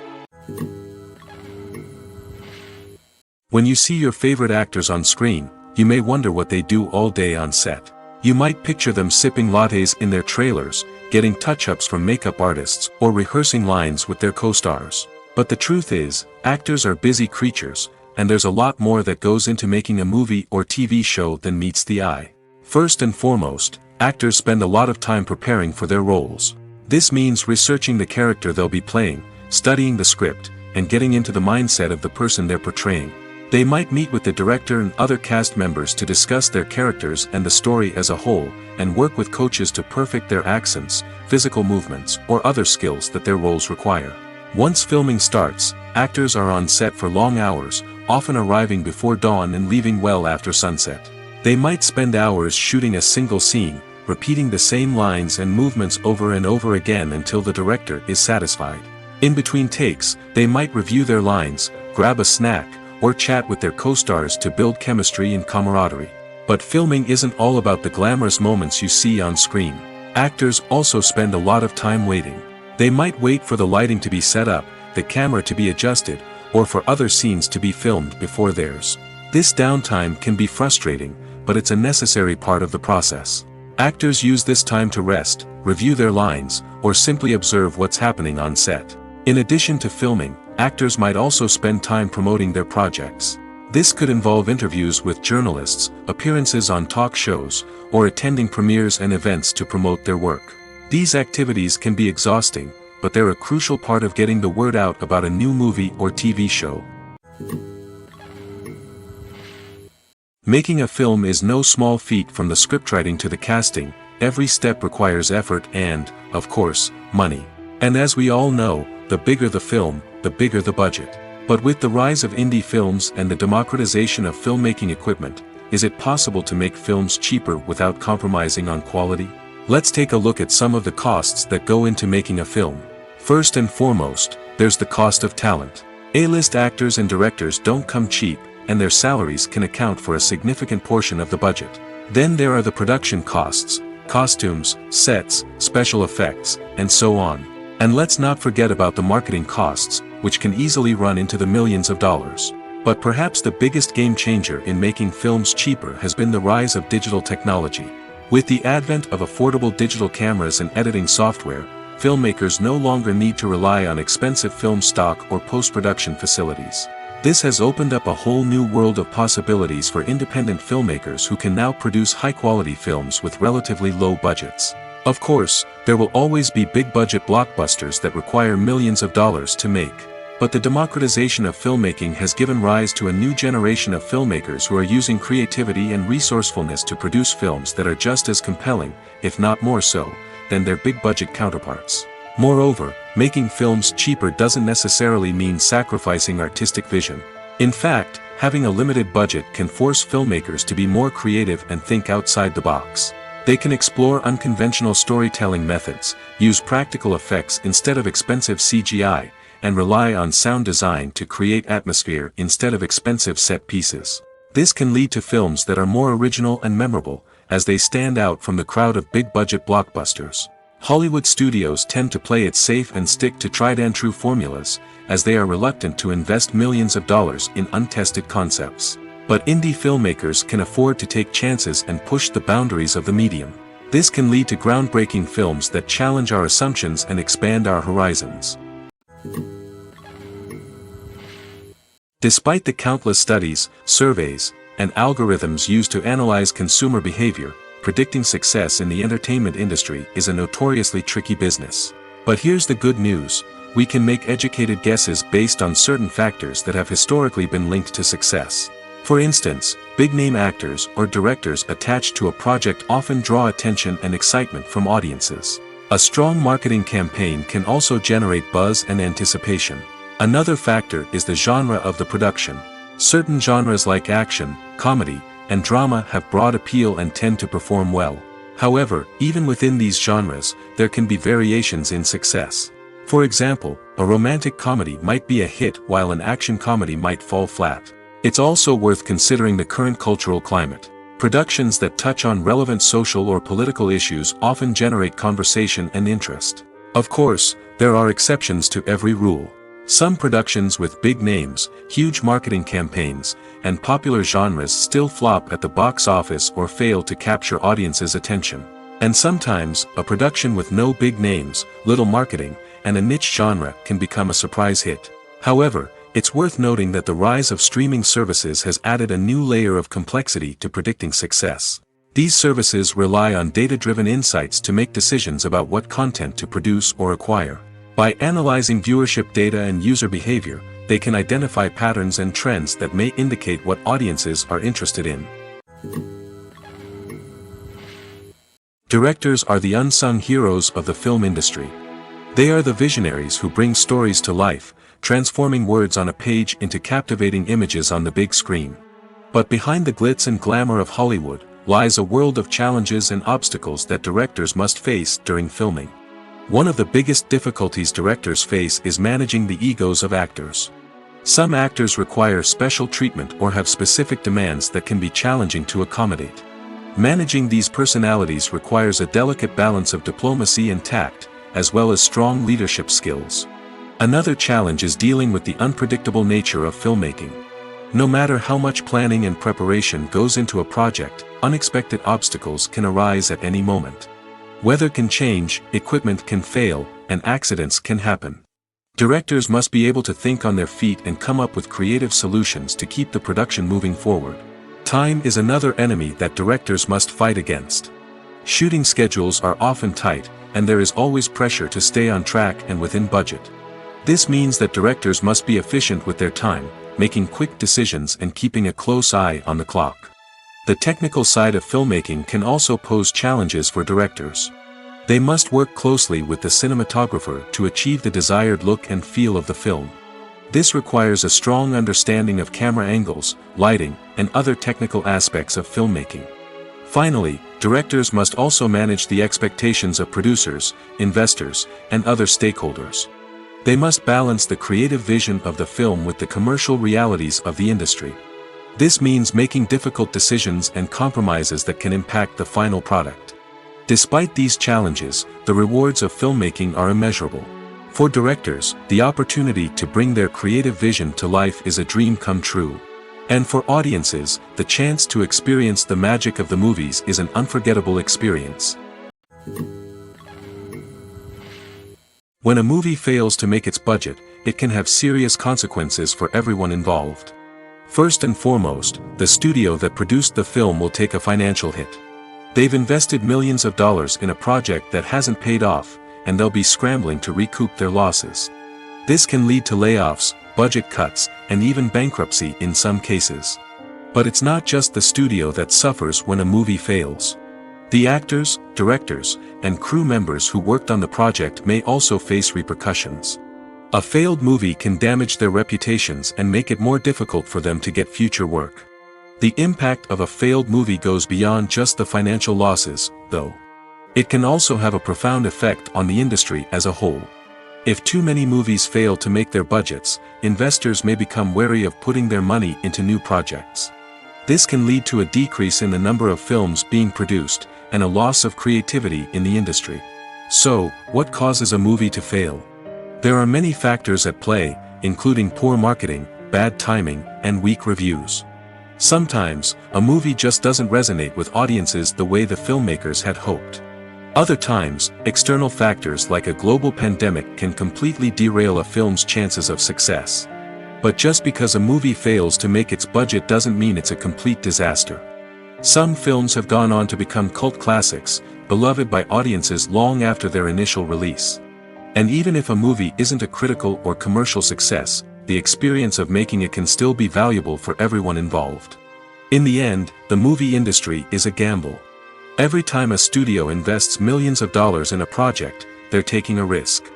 Speaker 1: When you see your favorite actors on screen, you may wonder what they do all day on set. You might picture them sipping lattes in their trailers, getting touch-ups from makeup artists, or rehearsing lines with their co-stars. But the truth is, actors are busy creatures, and there's a lot more that goes into making a movie or TV show than meets the eye. First and foremost, actors spend a lot of time preparing for their roles. This means researching the character they'll be playing, studying the script, and getting into the mindset of the person they're portraying. They might meet with the director and other cast members to discuss their characters and the story as a whole, and work with coaches to perfect their accents, physical movements, or other skills that their roles require. Once filming starts, actors are on set for long hours, often arriving before dawn and leaving well after sunset. They might spend hours shooting a single scene, repeating the same lines and movements over and over again until the director is satisfied. In between takes, they might review their lines, grab a snack, or chat with their co-stars to build chemistry and camaraderie. But filming isn't all about the glamorous moments you see on screen. Actors also spend a lot of time waiting. They might wait for the lighting to be set up, the camera to be adjusted, or for other scenes to be filmed before theirs. This downtime can be frustrating, but it's a necessary part of the process. Actors use this time to rest, review their lines, or simply observe what's happening on set. In addition to filming, actors might also spend time promoting their projects. This could involve interviews with journalists, appearances on talk shows, or attending premieres and events to promote their work. These activities can be exhausting, but they're a crucial part of getting the word out about a new movie or TV show. Making a film is no small feat. From the scriptwriting to the casting, every step requires effort and, of course, money. And as we all know, the bigger the film, the bigger the budget. But with the rise of indie films and the democratization of filmmaking equipment, is it possible to make films cheaper without compromising on quality? Let's take a look at some of the costs that go into making a film. First and foremost, there's the cost of talent. A-list actors and directors don't come cheap, and their salaries can account for a significant portion of the budget. Then there are the production costs, costumes, sets, special effects, and so on. And let's not forget about the marketing costs, which can easily run into the millions of dollars. But perhaps the biggest game changer in making films cheaper has been the rise of digital technology. With the advent of affordable digital cameras and editing software, filmmakers no longer need to rely on expensive film stock or post-production facilities. This has opened up a whole new world of possibilities for independent filmmakers who can now produce high-quality films with relatively low budgets. Of course, there will always be big-budget blockbusters that require millions of dollars to make. But the democratization of filmmaking has given rise to a new generation of filmmakers who are using creativity and resourcefulness to produce films that are just as compelling, if not more so, than their big-budget counterparts. Moreover, making films cheaper doesn't necessarily mean sacrificing artistic vision. In fact, having a limited budget can force filmmakers to be more creative and think outside the box. They can explore unconventional storytelling methods, use practical effects instead of expensive CGI, and rely on sound design to create atmosphere instead of expensive set pieces. This can lead to films that are more original and memorable, as they stand out from the crowd of big-budget blockbusters. Hollywood studios tend to play it safe and stick to tried-and-true formulas, as they are reluctant to invest millions of dollars in untested concepts. But indie filmmakers can afford to take chances and push the boundaries of the medium. This can lead to groundbreaking films that challenge our assumptions and expand our horizons. Despite the countless studies, surveys, and algorithms used to analyze consumer behavior, predicting success in the entertainment industry is a notoriously tricky business. But here's the good news: we can make educated guesses based on certain factors that have historically been linked to success. For instance, big-name actors or directors attached to a project often draw attention and excitement from audiences. A strong marketing campaign can also generate buzz and anticipation. Another factor is the genre of the production. Certain genres like action, comedy, and drama have broad appeal and tend to perform well. However, even within these genres, there can be variations in success. For example, a romantic comedy might be a hit while an action comedy might fall flat. It's also worth considering the current cultural climate. Productions that touch on relevant social or political issues often generate conversation and interest. Of course, there are exceptions to every rule. Some productions with big names, huge marketing campaigns, and popular genres still flop at the box office or fail to capture audiences' attention. And sometimes, a production with no big names, little marketing, and a niche genre can become a surprise hit. However, it's worth noting that the rise of streaming services has added a new layer of complexity to predicting success. These services rely on data-driven insights to make decisions about what content to produce or acquire. By analyzing viewership data and user behavior, they can identify patterns and trends that may indicate what audiences are interested in. Directors are the unsung heroes of the film industry. They are the visionaries who bring stories to life, transforming words on a page into captivating images on the big screen. But behind the glitz and glamour of Hollywood lies a world of challenges and obstacles that directors must face during filming. One of the biggest difficulties directors face is managing the egos of actors. Some actors require special treatment or have specific demands that can be challenging to accommodate. Managing these personalities requires a delicate balance of diplomacy and tact, as well as strong leadership skills. Another challenge is dealing with the unpredictable nature of filmmaking. No matter how much planning and preparation goes into a project, unexpected obstacles can arise at any moment. Weather can change, equipment can fail, and accidents can happen. Directors must be able to think on their feet and come up with creative solutions to keep the production moving forward. Time is another enemy that directors must fight against. Shooting schedules are often tight, and there is always pressure to stay on track and within budget. This means that directors must be efficient with their time, making quick decisions and keeping a close eye on the clock. The technical side of filmmaking can also pose challenges for directors. They must work closely with the cinematographer to achieve the desired look and feel of the film. This requires a strong understanding of camera angles, lighting, and other technical aspects of filmmaking. Finally, directors must also manage the expectations of producers, investors, and other stakeholders. They must balance the creative vision of the film with the commercial realities of the industry. This means making difficult decisions and compromises that can impact the final product. Despite these challenges, the rewards of filmmaking are immeasurable. For directors, the opportunity to bring their creative vision to life is a dream come true. And for audiences, the chance to experience the magic of the movies is an unforgettable experience. When a movie fails to make its budget, it can have serious consequences for everyone involved. First and foremost, the studio that produced the film will take a financial hit. They've invested millions of dollars in a project that hasn't paid off, and they'll be scrambling to recoup their losses. This can lead to layoffs, budget cuts, and even bankruptcy in some cases. But it's not just the studio that suffers when a movie fails. The actors, directors, and crew members who worked on the project may also face repercussions. A failed movie can damage their reputations and make it more difficult for them to get future work. The impact of a failed movie goes beyond just the financial losses, though. It can also have a profound effect on the industry as a whole. If too many movies fail to make their budgets, investors may become wary of putting their money into new projects. This can lead to a decrease in the number of films being produced, and a loss of creativity in the industry. So, what causes a movie to fail? There are many factors at play, including poor marketing, bad timing, and weak reviews. Sometimes, a movie just doesn't resonate with audiences the way the filmmakers had hoped. Other times, external factors like a global pandemic can completely derail a film's chances of success. But just because a movie fails to make its budget doesn't mean it's a complete disaster. Some films have gone on to become cult classics, beloved by audiences long after their initial release. And even if a movie isn't a critical or commercial success, the experience of making it can still be valuable for everyone involved. In the end, the movie industry is a gamble. Every time a studio invests millions of dollars in a project, they're taking a risk.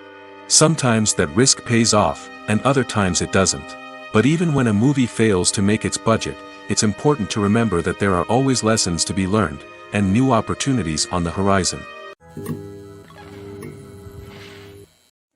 Speaker 1: Sometimes that risk pays off, and other times it doesn't. But even when a movie fails to make its budget, it's important to remember that there are always lessons to be learned, and new opportunities on the horizon.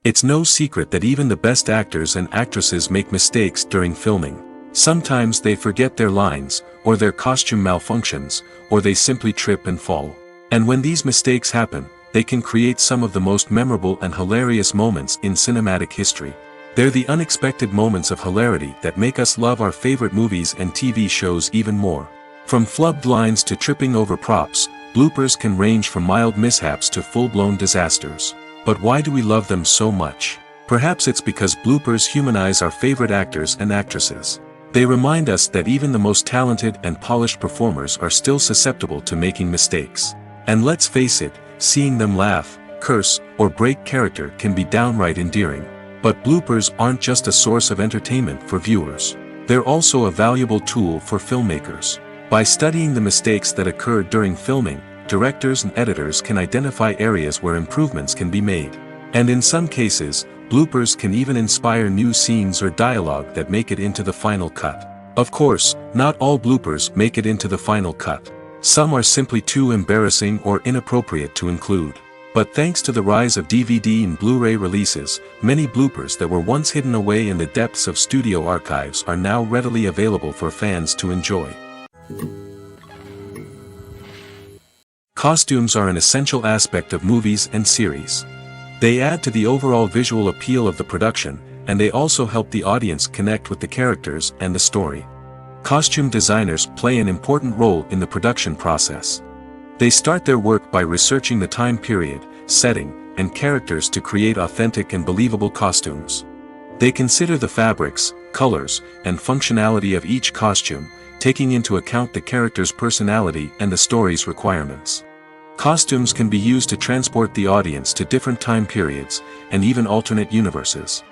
Speaker 1: It's no secret that even the best actors and actresses make mistakes during filming. Sometimes they forget their lines, or their costume malfunctions, or they simply trip and fall. And when these mistakes happen, they can create some of the most memorable and hilarious moments in cinematic history. They're the unexpected moments of hilarity that make us love our favorite movies and TV shows even more. From flubbed lines to tripping over props, bloopers can range from mild mishaps to full-blown disasters. But why do we love them so much? Perhaps it's because bloopers humanize our favorite actors and actresses. They remind us that even the most talented and polished performers are still susceptible to making mistakes. And let's face it, seeing them laugh, curse, or break character can be downright endearing. But bloopers aren't just a source of entertainment for viewers. They're also a valuable tool for filmmakers. By studying the mistakes that occurred during filming, directors and editors can identify areas where improvements can be made. And in some cases, bloopers can even inspire new scenes or dialogue that make it into the final cut. Of course, not all bloopers make it into the final cut. Some are simply too embarrassing or inappropriate to include. But thanks to the rise of DVD and Blu-ray releases, many bloopers that were once hidden away in the depths of studio archives are now readily available for fans to enjoy. Costumes are an essential aspect of movies and series. They add to the overall visual appeal of the production, and they also help the audience connect with the characters and the story. Costume designers play an important role in the production process. They start their work by researching the time period, setting, and characters to create authentic and believable costumes. They consider the fabrics, colors, and functionality of each costume, taking into account the character's personality and the story's requirements. Costumes can be used to transport the audience to different time periods, and even alternate universes.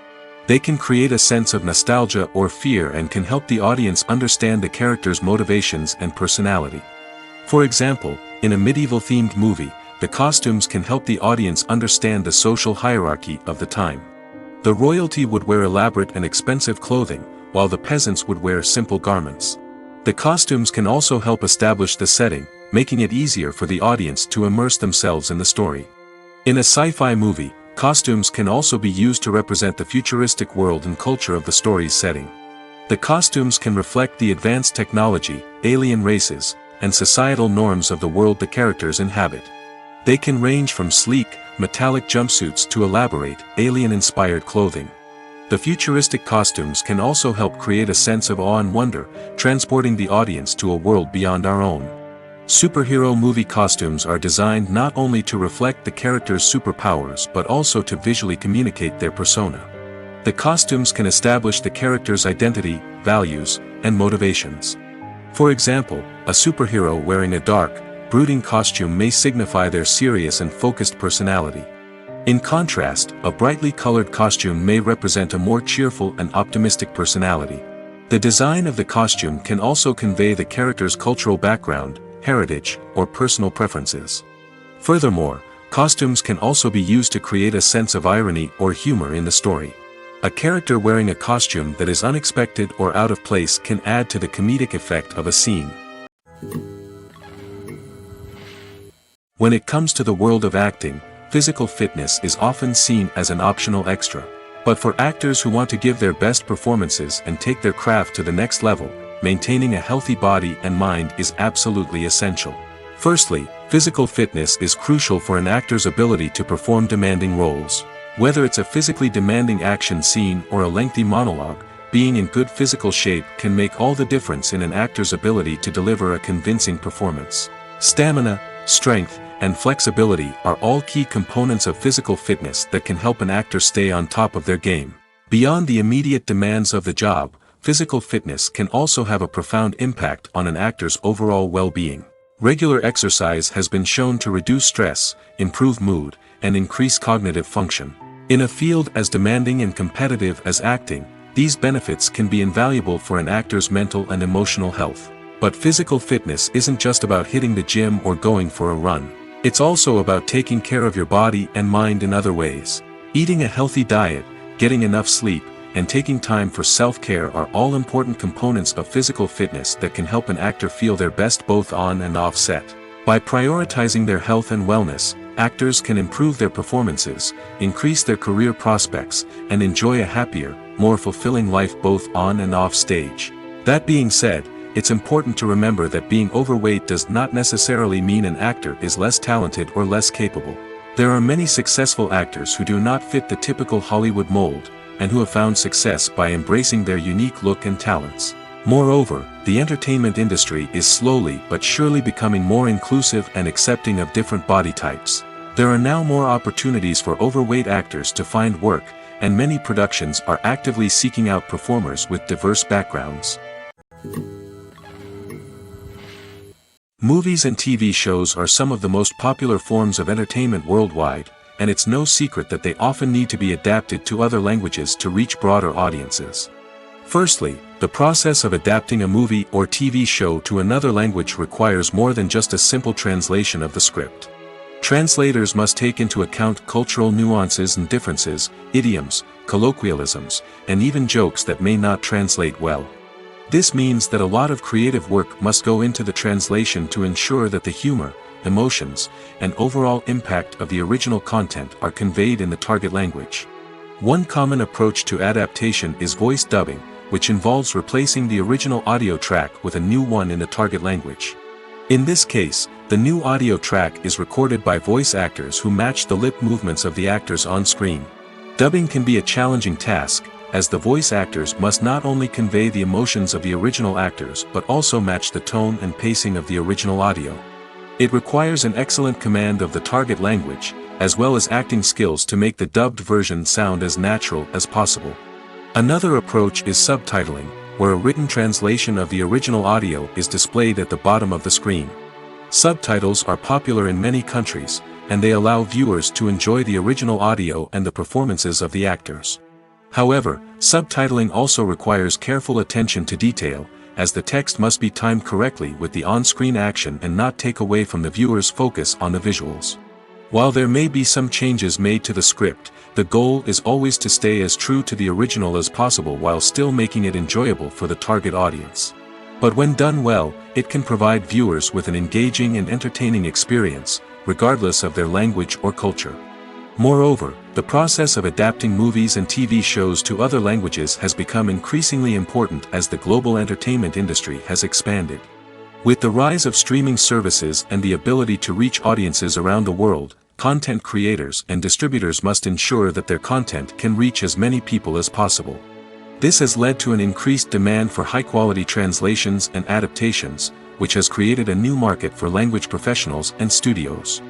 Speaker 1: They can create a sense of nostalgia or fear and can help the audience understand the character's motivations and personality. For example, in a medieval-themed movie, the costumes can help the audience understand the social hierarchy of the time. The royalty would wear elaborate and expensive clothing, while the peasants would wear simple garments. The costumes can also help establish the setting, making it easier for the audience to immerse themselves in the story. In a sci-fi movie, costumes can also be used to represent the futuristic world and culture of the story's setting. The costumes can reflect the advanced technology, alien races, and societal norms of the world the characters inhabit. They can range from sleek, metallic jumpsuits to elaborate, alien-inspired clothing. The futuristic costumes can also help create a sense of awe and wonder, transporting the audience to a world beyond our own. Superhero movie costumes are designed not only to reflect the character's superpowers but also to visually communicate their persona. The costumes can establish the character's identity, values, and motivations. For example, a superhero wearing a dark, brooding costume may signify their serious and focused personality. In contrast, a brightly colored costume may represent a more cheerful and optimistic personality. The design of the costume can also convey the character's cultural background, heritage, or personal preferences. Furthermore, costumes can also be used to create a sense of irony or humor in the story. A character wearing a costume that is unexpected or out of place can add to the comedic effect of a scene. When it comes to the world of acting, physical fitness is often seen as an optional extra. But for actors who want to give their best performances and take their craft to the next level, maintaining a healthy body and mind is absolutely essential. Firstly, physical fitness is crucial for an actor's ability to perform demanding roles. Whether it's a physically demanding action scene or a lengthy monologue, being in good physical shape can make all the difference in an actor's ability to deliver a convincing performance. Stamina, strength, and flexibility are all key components of physical fitness that can help an actor stay on top of their game. Beyond the immediate demands of the job, physical fitness can also have a profound impact on an actor's overall well-being. Regular exercise has been shown to reduce stress, improve mood, and increase cognitive function. In a field as demanding and competitive as acting, these benefits can be invaluable for an actor's mental and emotional health. But physical fitness isn't just about hitting the gym or going for a run. It's also about taking care of your body and mind in other ways. Eating a healthy diet, getting enough sleep, and taking time for self-care are all important components of physical fitness that can help an actor feel their best both on and off set. By prioritizing their health and wellness, actors can improve their performances, increase their career prospects, and enjoy a happier, more fulfilling life both on and off stage. That being said, it's important to remember that being overweight does not necessarily mean an actor is less talented or less capable. There are many successful actors who do not fit the typical Hollywood mold, and who have found success by embracing their unique look and talents. Moreover, the entertainment industry is slowly but surely becoming more inclusive and accepting of different body types. There are now more opportunities for overweight actors to find work, and many productions are actively seeking out performers with diverse backgrounds. Movies and TV shows are some of the most popular forms of entertainment worldwide, and it's no secret that they often need to be adapted to other languages to reach broader audiences. Firstly, the process of adapting a movie or TV show to another language requires more than just a simple translation of the script. Translators must take into account cultural nuances and differences, idioms, colloquialisms, and even jokes that may not translate well. This means that a lot of creative work must go into the translation to ensure that the humor, emotions, and overall impact of the original content are conveyed in the target language. One common approach to adaptation is voice dubbing, which involves replacing the original audio track with a new one in the target language. In this case, the new audio track is recorded by voice actors who match the lip movements of the actors on screen. Dubbing can be a challenging task, as the voice actors must not only convey the emotions of the original actors but also match the tone and pacing of the original audio. It requires an excellent command of the target language, as well as acting skills to make the dubbed version sound as natural as possible. Another approach is subtitling, where a written translation of the original audio is displayed at the bottom of the screen. Subtitles are popular in many countries, and they allow viewers to enjoy the original audio and the performances of the actors. However, subtitling also requires careful attention to detail, as the text must be timed correctly with the on-screen action and not take away from the viewer's focus on the visuals. While there may be some changes made to the script, the goal is always to stay as true to the original as possible while still making it enjoyable for the target audience. But when done well, it can provide viewers with an engaging and entertaining experience, regardless of their language or culture. Moreover, the process of adapting movies and TV shows to other languages has become increasingly important as the global entertainment industry has expanded. With the rise of streaming services and the ability to reach audiences around the world, content creators and distributors must ensure that their content can reach as many people as possible. This has led to an increased demand for high-quality translations and adaptations, which has created a new market for language professionals and studios.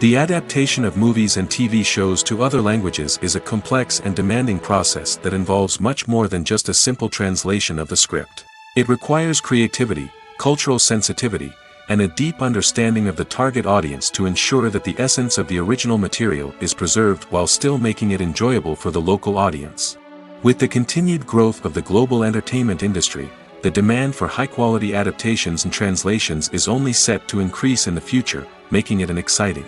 Speaker 1: The adaptation of movies and TV shows to other languages is a complex and demanding process that involves much more than just a simple translation of the script. It requires creativity, cultural sensitivity, and a deep understanding of the target audience to ensure that the essence of the original material is preserved while still making it enjoyable for the local audience. With the continued growth of the global entertainment industry, the demand for high-quality adaptations and translations is only set to increase in the future, making it an exciting.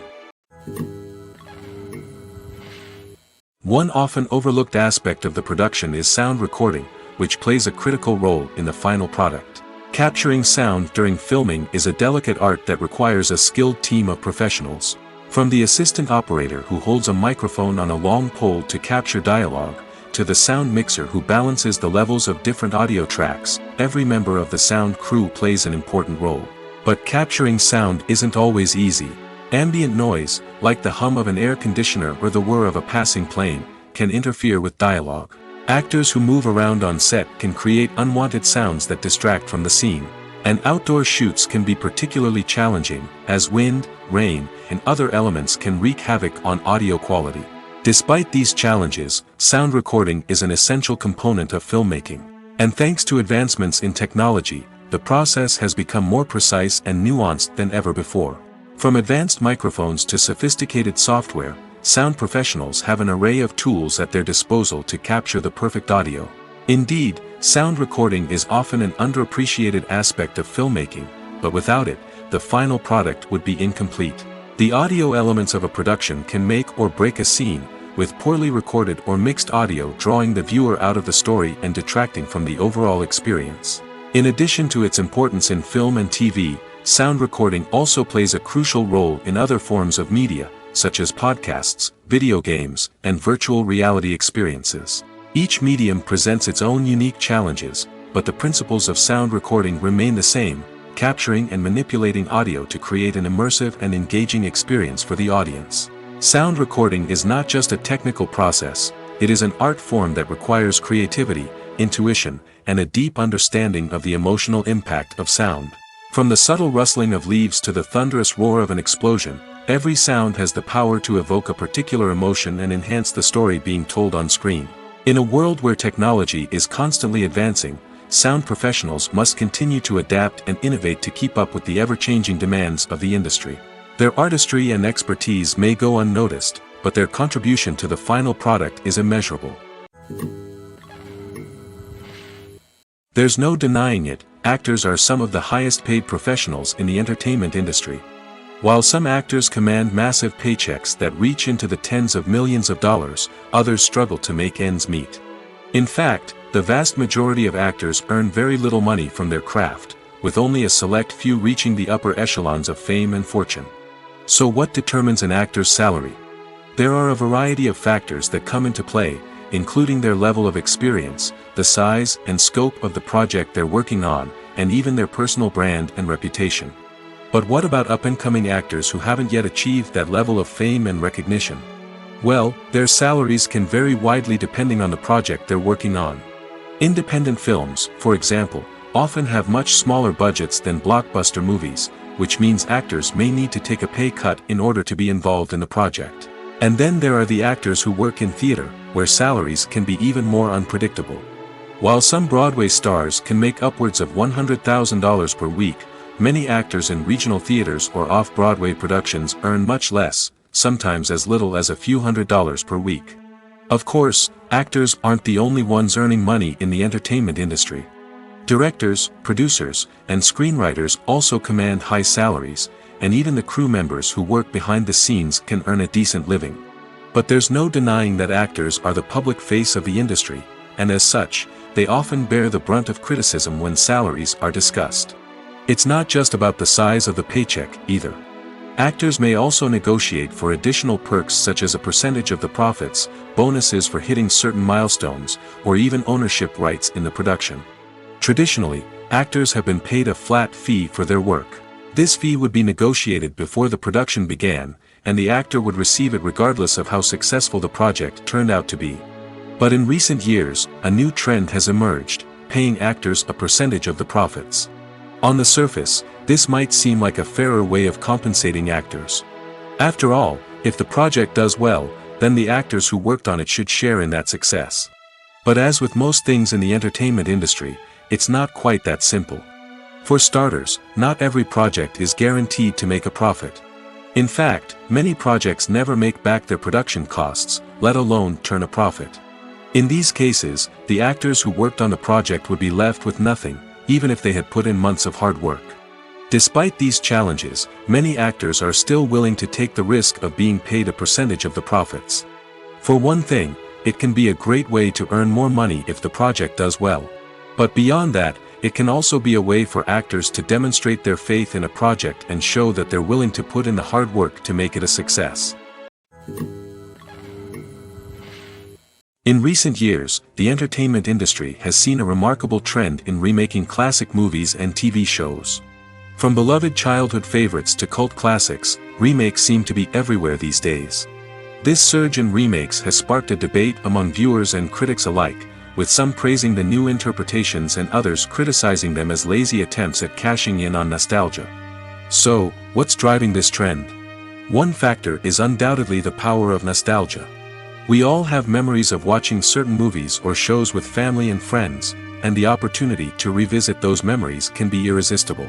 Speaker 1: One often overlooked aspect of the production is sound recording, which plays a critical role in the final product. Capturing sound during filming is a delicate art that requires a skilled team of professionals. From the assistant operator who holds a microphone on a long pole to capture dialogue, to the sound mixer who balances the levels of different audio tracks, every member of the sound crew plays an important role. But capturing sound isn't always easy. Ambient noise, like the hum of an air conditioner or the whir of a passing plane, can interfere with dialogue. Actors who move around on set can create unwanted sounds that distract from the scene. And outdoor shoots can be particularly challenging, as wind, rain, and other elements can wreak havoc on audio quality. Despite these challenges, sound recording is an essential component of filmmaking. And thanks to advancements in technology, the process has become more precise and nuanced than ever before. From advanced microphones to sophisticated software, sound professionals have an array of tools at their disposal to capture the perfect audio. Indeed, sound recording is often an underappreciated aspect of filmmaking, but without it, the final product would be incomplete. The audio elements of a production can make or break a scene, with poorly recorded or mixed audio drawing the viewer out of the story and detracting from the overall experience. In addition to its importance in film and TV, sound recording also plays a crucial role in other forms of media, such as podcasts, video games, and virtual reality experiences. Each medium presents its own unique challenges, but the principles of sound recording remain the same: capturing and manipulating audio to create an immersive and engaging experience for the audience. Sound recording is not just a technical process, it is an art form that requires creativity, intuition, and a deep understanding of the emotional impact of sound. From the subtle rustling of leaves to the thunderous roar of an explosion, every sound has the power to evoke a particular emotion and enhance the story being told on screen. In a world where technology is constantly advancing, sound professionals must continue to adapt and innovate to keep up with the ever-changing demands of the industry. Their artistry and expertise may go unnoticed, but their contribution to the final product is immeasurable. There's no denying it, actors are some of the highest-paid professionals in the entertainment industry. While some actors command massive paychecks that reach into the tens of millions of dollars, others struggle to make ends meet. In fact, the vast majority of actors earn very little money from their craft, with only a select few reaching the upper echelons of fame and fortune. So what determines an actor's salary? There are a variety of factors that come into play, including their level of experience, the size and scope of the project they're working on, and even their personal brand and reputation. But what about up-and-coming actors who haven't yet achieved that level of fame and recognition? Well, their salaries can vary widely depending on the project they're working on. Independent films, for example, often have much smaller budgets than blockbuster movies, which means actors may need to take a pay cut in order to be involved in the project. And then there are the actors who work in theater, where salaries can be even more unpredictable. While some Broadway stars can make upwards of $100,000 per week, many actors in regional theaters or off-Broadway productions earn much less, sometimes as little as a few $100s per week. Of course, actors aren't the only ones earning money in the entertainment industry. Directors, producers, and screenwriters also command high salaries, and even the crew members who work behind the scenes can earn a decent living. But there's no denying that actors are the public face of the industry, and as such, they often bear the brunt of criticism when salaries are discussed. It's not just about the size of the paycheck, either. Actors may also negotiate for additional perks such as a percentage of the profits, bonuses for hitting certain milestones, or even ownership rights in the production. Traditionally, actors have been paid a flat fee for their work. This fee would be negotiated before the production began, and the actor would receive it regardless of how successful the project turned out to be. But in recent years, a new trend has emerged, paying actors a percentage of the profits. On the surface, this might seem like a fairer way of compensating actors. After all, if the project does well, then the actors who worked on it should share in that success. But as with most things in the entertainment industry, it's not quite that simple. For starters, not every project is guaranteed to make a profit. In fact, many projects never make back their production costs, let alone turn a profit. In these cases, the actors who worked on the project would be left with nothing, even if they had put in months of hard work. Despite these challenges, many actors are still willing to take the risk of being paid a percentage of the profits. For one thing, it can be a great way to earn more money if the project does well. But beyond that, it can also be a way for actors to demonstrate their faith in a project and show that they're willing to put in the hard work to make it a success. In recent years, the entertainment industry has seen a remarkable trend in remaking classic movies and TV shows. From beloved childhood favorites to cult classics, remakes seem to be everywhere these days. This surge in remakes has sparked a debate among viewers and critics alike, with some praising the new interpretations and others criticizing them as lazy attempts at cashing in on nostalgia. So, what's driving this trend? One factor is undoubtedly the power of nostalgia. We all have memories of watching certain movies or shows with family and friends, and the opportunity to revisit those memories can be irresistible.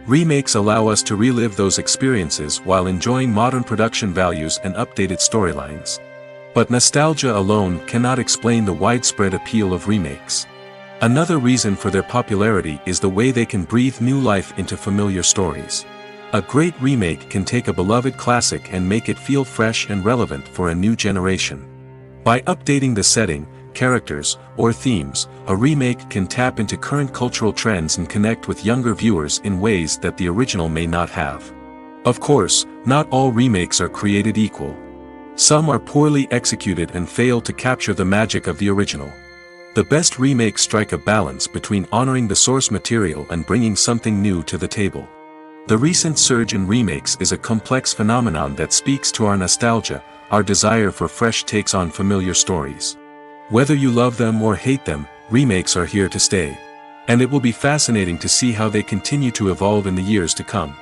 Speaker 1: Remakes allow us to relive those experiences while enjoying modern production values and updated storylines. But nostalgia alone cannot explain the widespread appeal of remakes. Another reason for their popularity is the way they can breathe new life into familiar stories. A great remake can take a beloved classic and make it feel fresh and relevant for a new generation. By updating the setting, characters, or themes, a remake can tap into current cultural trends and connect with younger viewers in ways that the original may not have. Of course, not all remakes are created equal. Some are poorly executed and fail to capture the magic of the original. The best remakes strike a balance between honoring the source material and bringing something new to the table. The recent surge in remakes is a complex phenomenon that speaks to our nostalgia, our desire for fresh takes on familiar stories. Whether you love them or hate them, remakes are here to stay. And it will be fascinating to see how they continue to evolve in the years to come.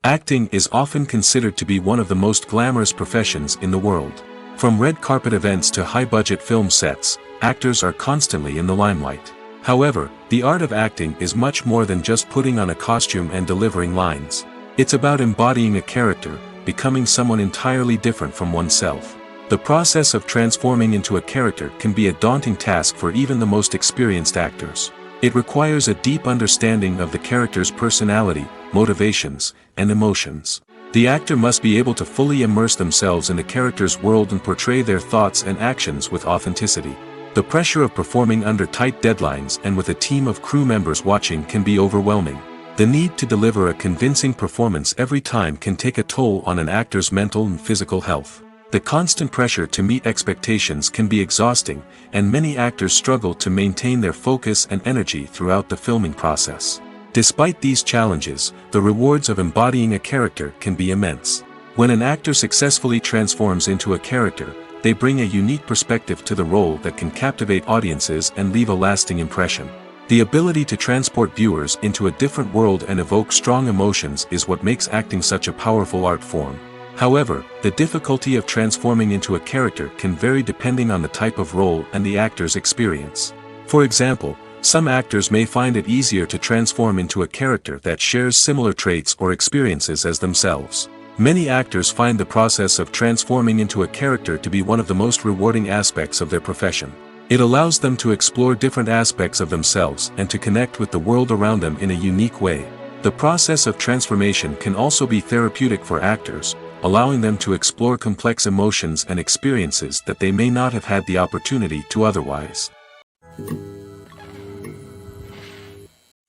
Speaker 1: Acting is often considered to be one of the most glamorous professions in the world. From red carpet events to high-budget film sets, actors are constantly in the limelight. However, the art of acting is much more than just putting on a costume and delivering lines. It's about embodying a character, becoming someone entirely different from oneself. The process of transforming into a character can be a daunting task for even the most experienced actors. It requires a deep understanding of the character's personality, motivations, and emotions. The actor must be able to fully immerse themselves in the character's world and portray their thoughts and actions with authenticity. The pressure of performing under tight deadlines and with a team of crew members watching can be overwhelming. The need to deliver a convincing performance every time can take a toll on an actor's mental and physical health. The constant pressure to meet expectations can be exhausting, and many actors struggle to maintain their focus and energy throughout the filming process. Despite these challenges, the rewards of embodying a character can be immense. When an actor successfully transforms into a character, they bring a unique perspective to the role that can captivate audiences and leave a lasting impression. The ability to transport viewers into a different world and evoke strong emotions is what makes acting such a powerful art form. However, the difficulty of transforming into a character can vary depending on the type of role and the actor's experience. For example, some actors may find it easier to transform into a character that shares similar traits or experiences as themselves. Many actors find the process of transforming into a character to be one of the most rewarding aspects of their profession. It allows them to explore different aspects of themselves and to connect with the world around them in a unique way. The process of transformation can also be therapeutic for actors, allowing them to explore complex emotions and experiences that they may not have had the opportunity to otherwise.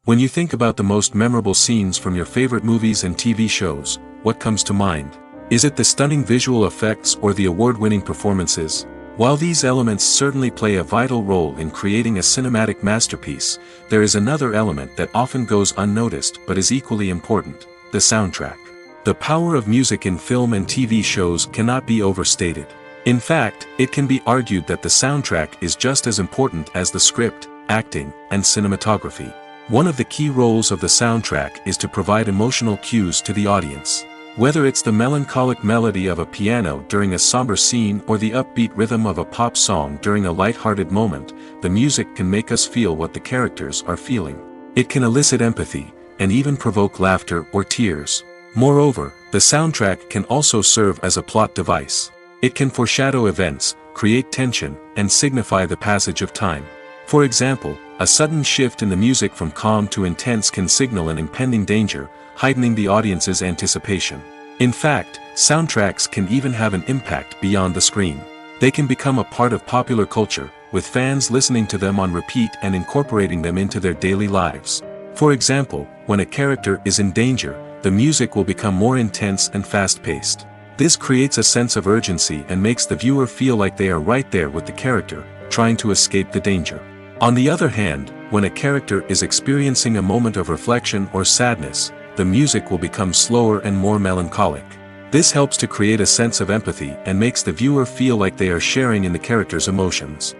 Speaker 1: When you think about the most memorable scenes from your favorite movies and TV shows, what comes to mind? Is it the stunning visual effects or the award-winning performances? While these elements certainly play a vital role in creating a cinematic masterpiece, there is another element that often goes unnoticed but is equally important: the soundtrack. The power of music in film and TV shows cannot be overstated. In fact, it can be argued that the soundtrack is just as important as the script, acting, and cinematography. One of the key roles of the soundtrack is to provide emotional cues to the audience. Whether it's the melancholic melody of a piano during a somber scene or the upbeat rhythm of a pop song during a light-hearted moment, the music can make us feel what the characters are feeling. It can elicit empathy, and even provoke laughter or tears. Moreover, the soundtrack can also serve as a plot device. It can foreshadow events, create tension, and signify the passage of time. For example, a sudden shift in the music from calm to intense can signal an impending danger, heightening the audience's anticipation. In fact, soundtracks can even have an impact beyond the screen. They can become a part of popular culture, with fans listening to them on repeat and incorporating them into their daily lives. For example, when a character is in danger, the music will become more intense and fast-paced. This creates a sense of urgency and makes the viewer feel like they are right there with the character, trying to escape the danger. On the other hand, when a character is experiencing a moment of reflection or sadness, the music will become slower and more melancholic. This helps to create a sense of empathy and makes the viewer feel like they are sharing in the character's emotions.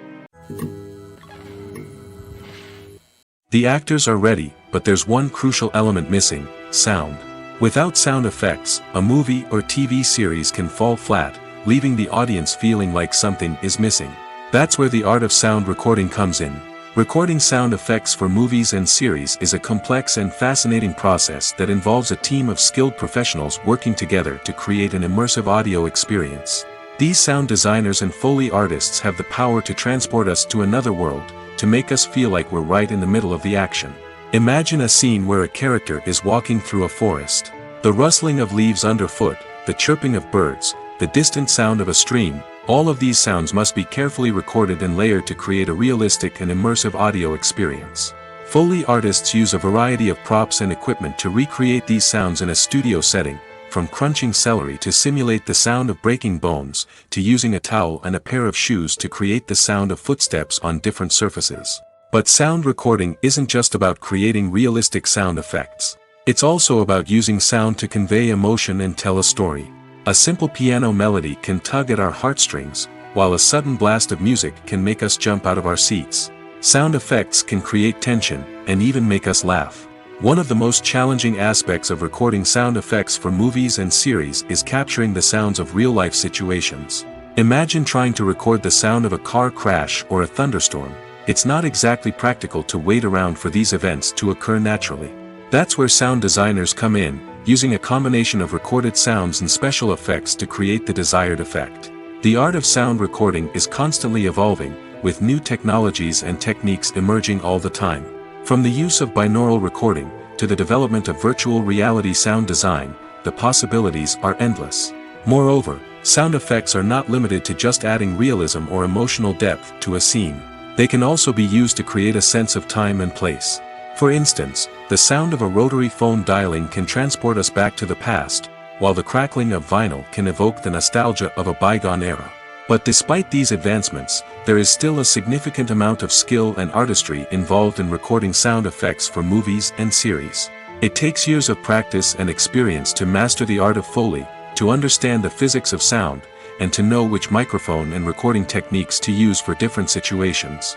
Speaker 1: The actors are ready, but there's one crucial element missing: sound. Without sound effects, a movie or TV series can fall flat, leaving the audience feeling like something is missing. That's where the art of sound recording comes in. Recording sound effects for movies and series is a complex and fascinating process that involves a team of skilled professionals working together to create an immersive audio experience. These sound designers and Foley artists have the power to transport us to another world, to make us feel like we're right in the middle of the action. Imagine a scene where a character is walking through a forest. The rustling of leaves underfoot, the chirping of birds, the distant sound of a stream, all of these sounds must be carefully recorded and layered to create a realistic and immersive audio experience. Foley artists use a variety of props and equipment to recreate these sounds in a studio setting, from crunching celery to simulate the sound of breaking bones, to using a towel and a pair of shoes to create the sound of footsteps on different surfaces. But sound recording isn't just about creating realistic sound effects. It's also about using sound to convey emotion and tell a story. A simple piano melody can tug at our heartstrings, while a sudden blast of music can make us jump out of our seats. Sound effects can create tension, and even make us laugh. One of the most challenging aspects of recording sound effects for movies and series is capturing the sounds of real-life situations. Imagine trying to record the sound of a car crash or a thunderstorm. It's not exactly practical to wait around for these events to occur naturally. That's where sound designers come in, using a combination of recorded sounds and special effects to create the desired effect. The art of sound recording is constantly evolving, with new technologies and techniques emerging all the time. From the use of binaural recording, to the development of virtual reality sound design, the possibilities are endless. Moreover, sound effects are not limited to just adding realism or emotional depth to a scene. They can also be used to create a sense of time and place. For instance, the sound of a rotary phone dialing can transport us back to the past, while the crackling of vinyl can evoke the nostalgia of a bygone era. But despite these advancements, there is still a significant amount of skill and artistry involved in recording sound effects for movies and series. It takes years of practice and experience to master the art of Foley, to understand the physics of sound, and to know which microphone and recording techniques to use for different situations.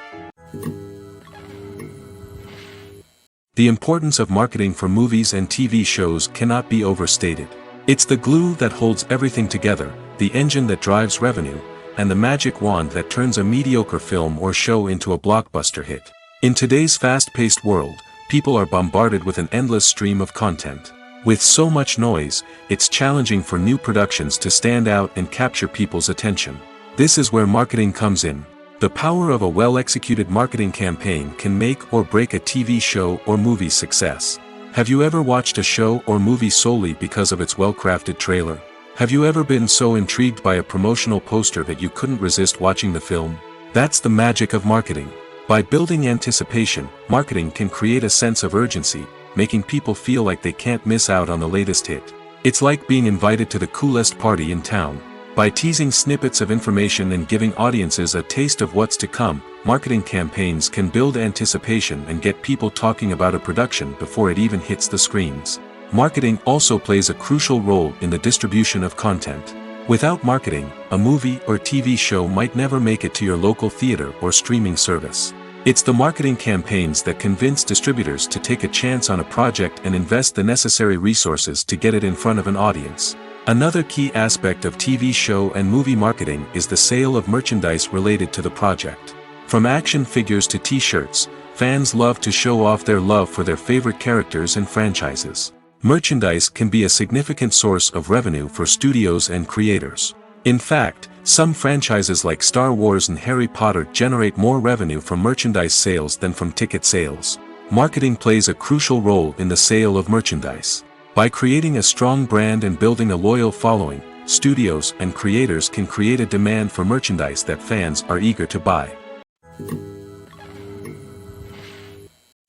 Speaker 1: The importance of marketing for movies and TV shows cannot be overstated. It's the glue that holds everything together, the engine that drives revenue, and the magic wand that turns a mediocre film or show into a blockbuster hit. In today's fast-paced world, people are bombarded with an endless stream of content. With so much noise, it's challenging for new productions to stand out and capture people's attention. This is where marketing comes in. The power of a well-executed marketing campaign can make or break a TV show or movie's success. Have you ever watched a show or movie solely because of its well-crafted trailer? Have you ever been so intrigued by a promotional poster that you couldn't resist watching the film? That's the magic of marketing. By building anticipation, marketing can create a sense of urgency, making people feel like they can't miss out on the latest hit. It's like being invited to the coolest party in town. By teasing snippets of information and giving audiences a taste of what's to come, marketing campaigns can build anticipation and get people talking about a production before it even hits the screens. Marketing also plays a crucial role in the distribution of content. Without marketing, a movie or TV show might never make it to your local theater or streaming service. It's the marketing campaigns that convince distributors to take a chance on a project and invest the necessary resources to get it in front of an audience. Another key aspect of TV show and movie marketing is the sale of merchandise related to the project. From action figures to t-shirts, fans love to show off their love for their favorite characters and franchises. Merchandise can be a significant source of revenue for studios and creators. In fact, Some franchises like Star Wars and Harry Potter generate more revenue from merchandise sales than from ticket sales. Marketing plays a crucial role in the sale of merchandise. By creating a strong brand and building a loyal following, studios and creators can create a demand for merchandise that fans are eager to buy.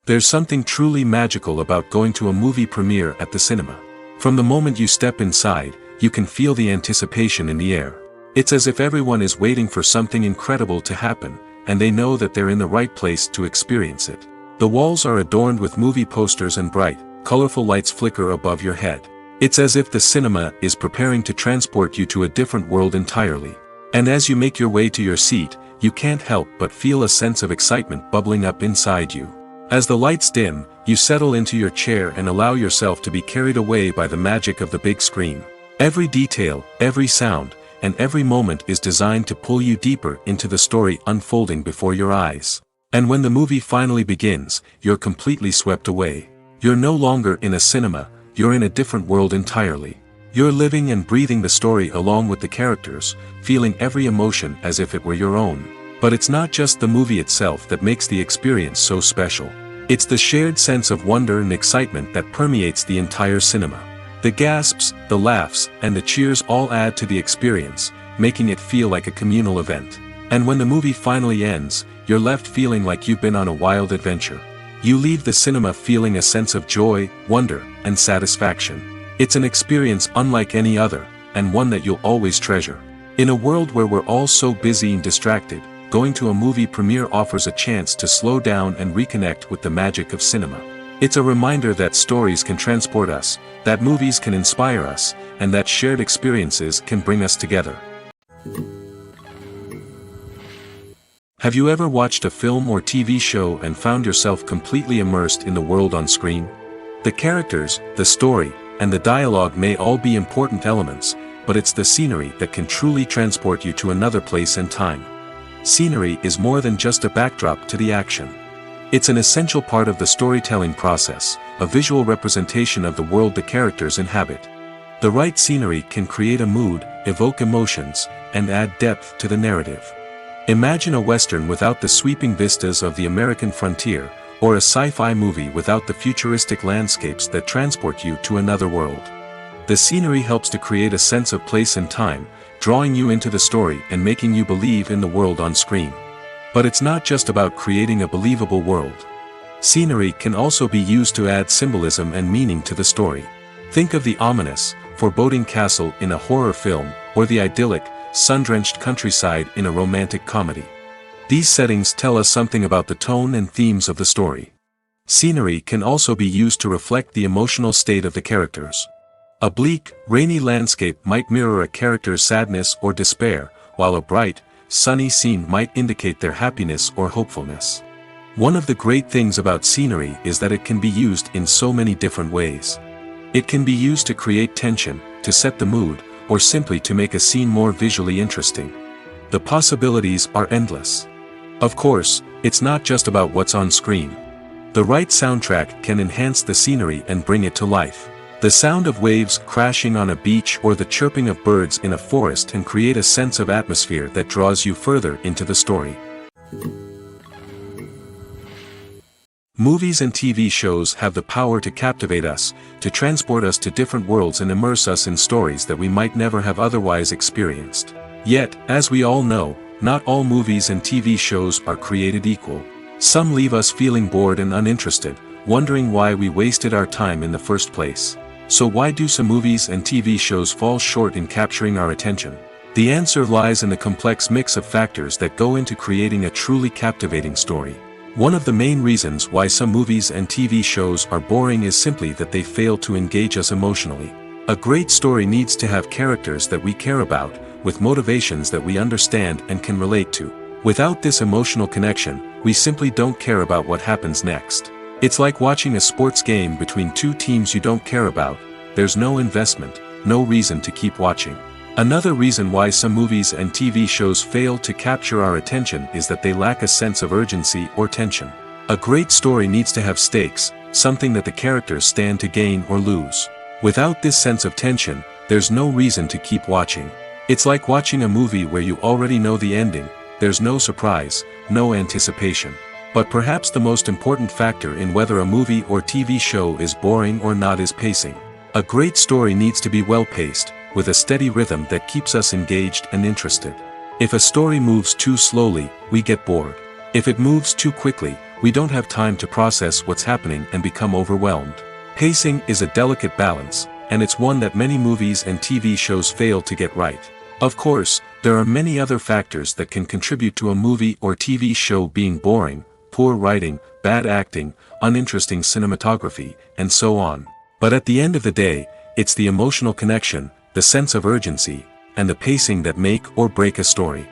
Speaker 1: There's something truly magical about going to a movie premiere at the cinema. From the moment you step inside, you can feel the anticipation in the air. It's as if everyone is waiting for something incredible to happen, and they know that they're in the right place to experience it. The walls are adorned with movie posters and bright, colorful lights flicker above your head. It's as if the cinema is preparing to transport you to a different world entirely. And as you make your way to your seat, you can't help but feel a sense of excitement bubbling up inside you. As the lights dim, you settle into your chair and allow yourself to be carried away by the magic of the big screen. Every detail, every sound, and every moment is designed to pull you deeper into the story unfolding before your eyes. And when the movie finally begins, you're completely swept away. You're no longer in a cinema, you're in a different world entirely. You're living and breathing the story along with the characters, feeling every emotion as if it were your own. But it's not just the movie itself that makes the experience so special. It's the shared sense of wonder and excitement that permeates the entire cinema. The gasps, the laughs, and the cheers all add to the experience, making it feel like a communal event. And when the movie finally ends, you're left feeling like you've been on a wild adventure. You leave the cinema feeling a sense of joy, wonder, and satisfaction. It's an experience unlike any other, and one that you'll always treasure. In a world where we're all so busy and distracted, going to a movie premiere offers a chance to slow down and reconnect with the magic of cinema. It's a reminder that stories can transport us, that movies can inspire us, and that shared experiences can bring us together. Have you ever watched a film or TV show and found yourself completely immersed in the world on screen? The characters, the story, and the dialogue may all be important elements, but it's the scenery that can truly transport you to another place and time. Scenery is more than just a backdrop to the action. It's an essential part of the storytelling process, a visual representation of the world the characters inhabit. The right scenery can create a mood, evoke emotions, and add depth to the narrative. Imagine a western without the sweeping vistas of the American frontier, or a sci-fi movie without the futuristic landscapes that transport you to another world. The scenery helps to create a sense of place and time, drawing you into the story and making you believe in the world on screen. But it's not just about creating a believable world. Scenery can also be used to add symbolism and meaning to the story. Think of the ominous, foreboding castle in a horror film, or the idyllic, sun-drenched countryside in a romantic comedy. These settings tell us something about the tone and themes of the story. Scenery can also be used to reflect the emotional state of the characters. A bleak, rainy landscape might mirror a character's sadness or despair, while a bright, sunny scene might indicate their happiness or hopefulness. One of the great things about scenery is that it can be used in so many different ways. It can be used to create tension, to set the mood, or simply to make a scene more visually interesting. The possibilities are endless. Of course, it's not just about what's on screen. The right soundtrack can enhance the scenery and bring it to life. The sound of waves crashing on a beach or the chirping of birds in a forest can create a sense of atmosphere that draws you further into the story. Movies and TV shows have the power to captivate us, to transport us to different worlds and immerse us in stories that we might never have otherwise experienced. Yet, as we all know, not all movies and TV shows are created equal. Some leave us feeling bored and uninterested, wondering why we wasted our time in the first place. So why do some movies and TV shows fall short in capturing our attention? The answer lies in the complex mix of factors that go into creating a truly captivating story. One of the main reasons why some movies and TV shows are boring is simply that they fail to engage us emotionally. A great story needs to have characters that we care about, with motivations that we understand and can relate to. Without this emotional connection, we simply don't care about what happens next. It's like watching a sports game between two teams you don't care about. There's no investment, no reason to keep watching. Another reason why some movies and TV shows fail to capture our attention is that they lack a sense of urgency or tension. A great story needs to have stakes, something that the characters stand to gain or lose. Without this sense of tension, there's no reason to keep watching. It's like watching a movie where you already know the ending, there's no surprise, no anticipation. But perhaps the most important factor in whether a movie or TV show is boring or not is pacing. A great story needs to be well-paced, with a steady rhythm that keeps us engaged and interested. If a story moves too slowly, we get bored. If it moves too quickly, we don't have time to process what's happening and become overwhelmed. Pacing is a delicate balance, and it's one that many movies and TV shows fail to get right. Of course, there are many other factors that can contribute to a movie or TV show being boring: poor writing, bad acting, uninteresting cinematography, and so on. But at the end of the day, it's the emotional connection, the sense of urgency, and the pacing that make or break a story.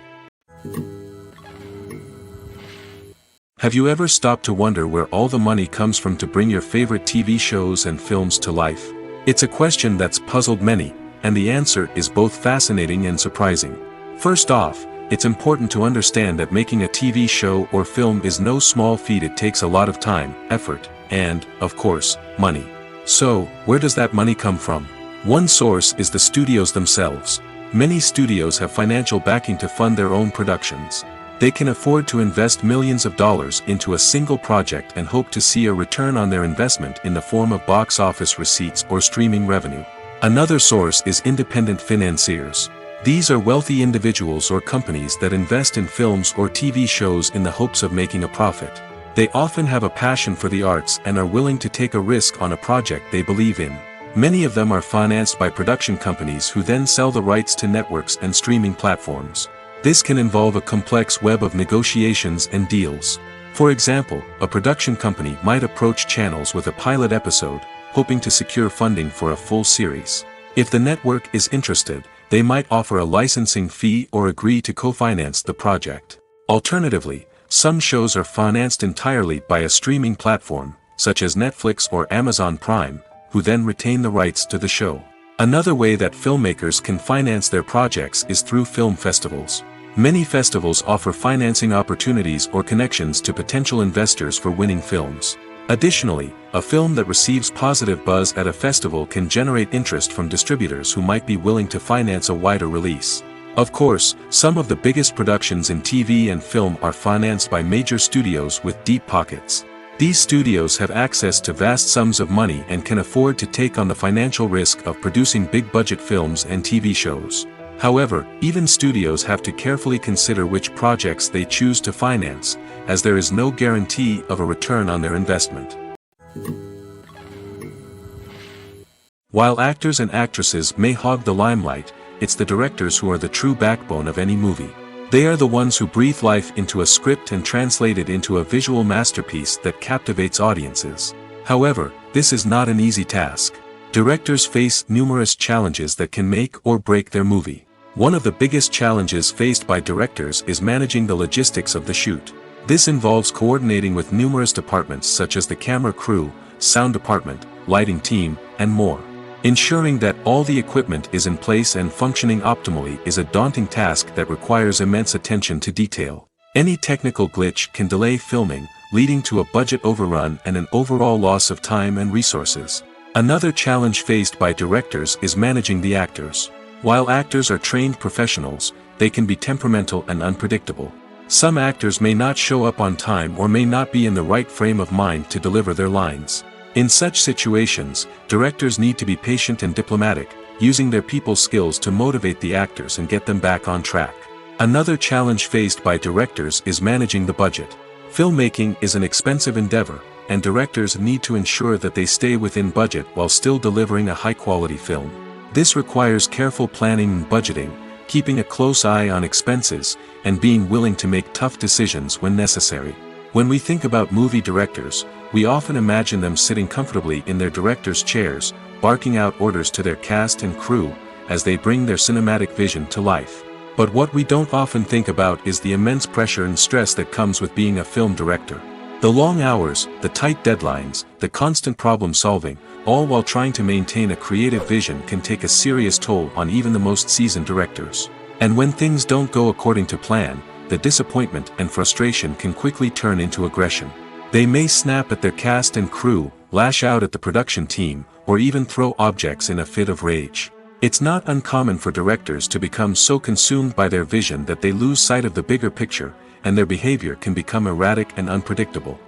Speaker 1: Have you ever stopped to wonder where all the money comes from to bring your favorite TV shows and films to life? It's a question that's puzzled many, and the answer is both fascinating and surprising. First off, it's important to understand that making a TV show or film is no small feat. It takes a lot of time, effort, and, of course, money. So, where does that money come from? One source is the studios themselves. Many studios have financial backing to fund their own productions. They can afford to invest millions of dollars into a single project and hope to see a return on their investment in the form of box office receipts or streaming revenue. Another source is independent financiers. These are wealthy individuals or companies that invest in films or TV shows in the hopes of making a profit. They often have a passion for the arts and are willing to take a risk on a project they believe in. Many of them are financed by production companies who then sell the rights to networks and streaming platforms. This can involve a complex web of negotiations and deals. For example, a production company might approach channels with a pilot episode, hoping to secure funding for a full series. If the network is interested, they might offer a licensing fee or agree to co-finance the project. Alternatively, some shows are financed entirely by a streaming platform, such as Netflix or Amazon Prime, who then retain the rights to the show. Another way that filmmakers can finance their projects is through film festivals. Many festivals offer financing opportunities or connections to potential investors for winning films. Additionally, a film that receives positive buzz at a festival can generate interest from distributors who might be willing to finance a wider release. Of course, some of the biggest productions in TV and film are financed by major studios with deep pockets. These studios have access to vast sums of money and can afford to take on the financial risk of producing big-budget films and TV shows. However, even studios have to carefully consider which projects they choose to finance, as there is no guarantee of a return on their investment. While actors and actresses may hog the limelight, it's the directors who are the true backbone of any movie. They are the ones who breathe life into a script and translate it into a visual masterpiece that captivates audiences. However, this is not an easy task. Directors face numerous challenges that can make or break their movie. One of the biggest challenges faced by directors is managing the logistics of the shoot. This involves coordinating with numerous departments such as the camera crew, sound department, lighting team, and more. Ensuring that all the equipment is in place and functioning optimally is a daunting task that requires immense attention to detail. Any technical glitch can delay filming, leading to a budget overrun and an overall loss of time and resources. Another challenge faced by directors is managing the actors. While actors are trained professionals, they can be temperamental and unpredictable. Some actors may not show up on time or may not be in the right frame of mind to deliver their lines. In such situations, directors need to be patient and diplomatic, using their people skills to motivate the actors and get them back on track. Another challenge faced by directors is managing the budget. Filmmaking is an expensive endeavor, and directors need to ensure that they stay within budget while still delivering a high-quality film. This requires careful planning and budgeting, keeping a close eye on expenses, and being willing to make tough decisions when necessary. When we think about movie directors, we often imagine them sitting comfortably in their director's chairs, barking out orders to their cast and crew, as they bring their cinematic vision to life. But what we don't often think about is the immense pressure and stress that comes with being a film director. The long hours, the tight deadlines, the constant problem solving, all while trying to maintain a creative vision can take a serious toll on even the most seasoned directors. And when things don't go according to plan, the disappointment and frustration can quickly turn into aggression. They may snap at their cast and crew, lash out at the production team, or even throw objects in a fit of rage. It's not uncommon for directors to become so consumed by their vision that they lose sight of the bigger picture, and their behavior can become erratic and unpredictable.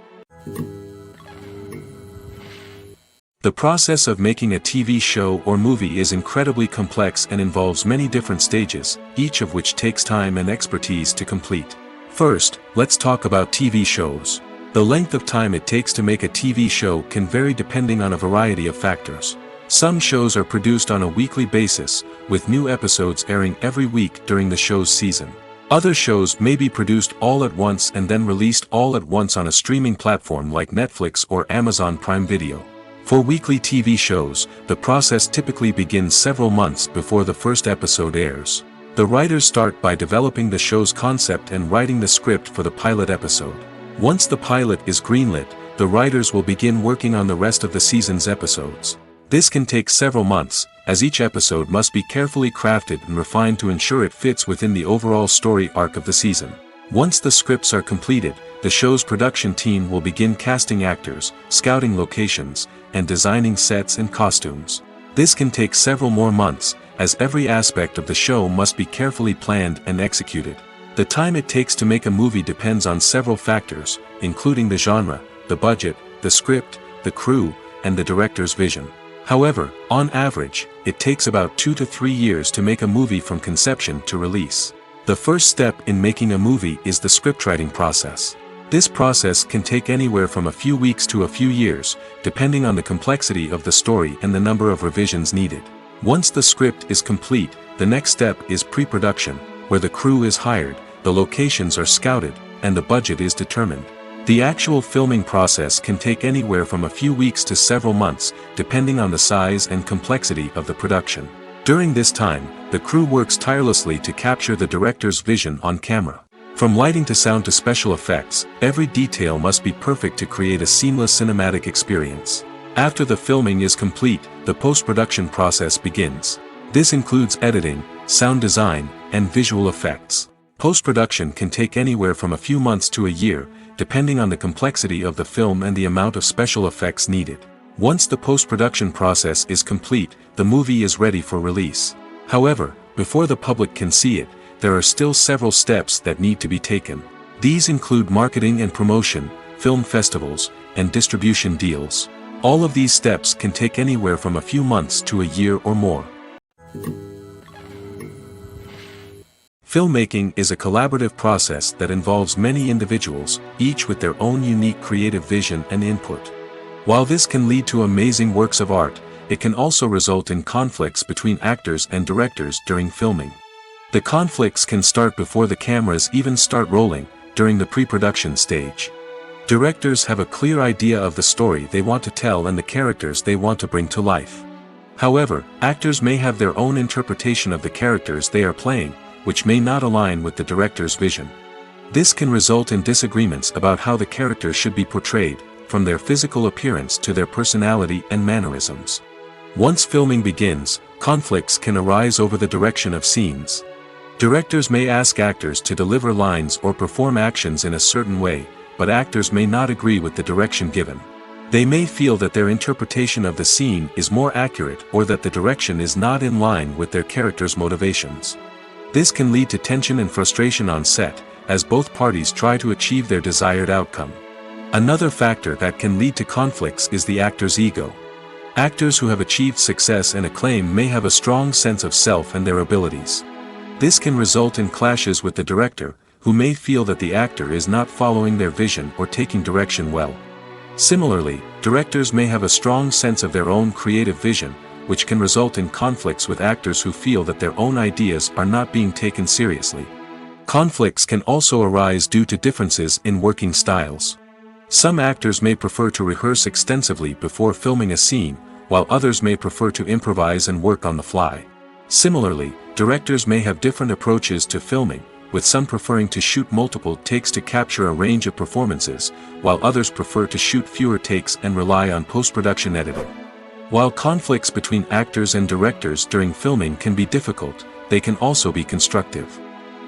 Speaker 1: The process of making a TV show or movie is incredibly complex and involves many different stages, each of which takes time and expertise to complete. First, let's talk about TV shows. The length of time it takes to make a TV show can vary depending on a variety of factors. Some shows are produced on a weekly basis, with new episodes airing every week during the show's season. Other shows may be produced all at once and then released all at once on a streaming platform like Netflix or Amazon Prime Video. For weekly TV shows, the process typically begins several months before the first episode airs. The writers start by developing the show's concept and writing the script for the pilot episode. Once the pilot is greenlit, the writers will begin working on the rest of the season's episodes. This can take several months, as each episode must be carefully crafted and refined to ensure it fits within the overall story arc of the season. Once the scripts are completed, the show's production team will begin casting actors, scouting locations, and designing sets and costumes. This can take several more months, as every aspect of the show must be carefully planned and executed. The time it takes to make a movie depends on several factors, including the genre, the budget, the script, the crew, and the director's vision. However, on average, it takes about 2 to 3 years to make a movie from conception to release. The first step in making a movie is the scriptwriting process. This process can take anywhere from a few weeks to a few years, depending on the complexity of the story and the number of revisions needed. Once the script is complete, the next step is pre-production, where the crew is hired, the locations are scouted, and the budget is determined. The actual filming process can take anywhere from a few weeks to several months, depending on the size and complexity of the production. During this time, the crew works tirelessly to capture the director's vision on camera. From lighting to sound to special effects, every detail must be perfect to create a seamless cinematic experience. After the filming is complete, the post-production process begins. This includes editing, sound design, and visual effects. Post-production can take anywhere from a few months to a year, depending on the complexity of the film and the amount of special effects needed. Once the post-production process is complete, the movie is ready for release. However, before the public can see it, there are still several steps that need to be taken. These include marketing and promotion, film festivals, and distribution deals. All of these steps can take anywhere from a few months to a year or more. Filmmaking is a collaborative process that involves many individuals, each with their own unique creative vision and input. While this can lead to amazing works of art, it can also result in conflicts between actors and directors during filming. The conflicts can start before the cameras even start rolling, during the pre-production stage. Directors have a clear idea of the story they want to tell and the characters they want to bring to life. However, actors may have their own interpretation of the characters they are playing, which may not align with the director's vision. This can result in disagreements about how the characters should be portrayed, from their physical appearance to their personality and mannerisms. Once filming begins, conflicts can arise over the direction of scenes. Directors may ask actors to deliver lines or perform actions in a certain way, but actors may not agree with the direction given. They may feel that their interpretation of the scene is more accurate or that the direction is not in line with their character's motivations. This can lead to tension and frustration on set, as both parties try to achieve their desired outcome. Another factor that can lead to conflicts is the actor's ego. Actors who have achieved success and acclaim may have a strong sense of self and their abilities. This can result in clashes with the director, who may feel that the actor is not following their vision or taking direction well. Similarly, directors may have a strong sense of their own creative vision, which can result in conflicts with actors who feel that their own ideas are not being taken seriously. Conflicts can also arise due to differences in working styles. Some actors may prefer to rehearse extensively before filming a scene, while others may prefer to improvise and work on the fly. Similarly, directors may have different approaches to filming, with some preferring to shoot multiple takes to capture a range of performances, while others prefer to shoot fewer takes and rely on post-production editing. While conflicts between actors and directors during filming can be difficult, they can also be constructive.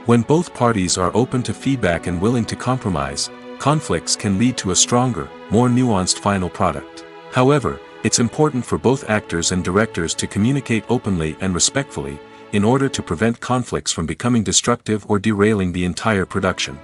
Speaker 1: When both parties are open to feedback and willing to compromise, conflicts can lead to a stronger, more nuanced final product. However, it's important for both actors and directors to communicate openly and respectfully, in order to prevent conflicts from becoming destructive or derailing the entire production.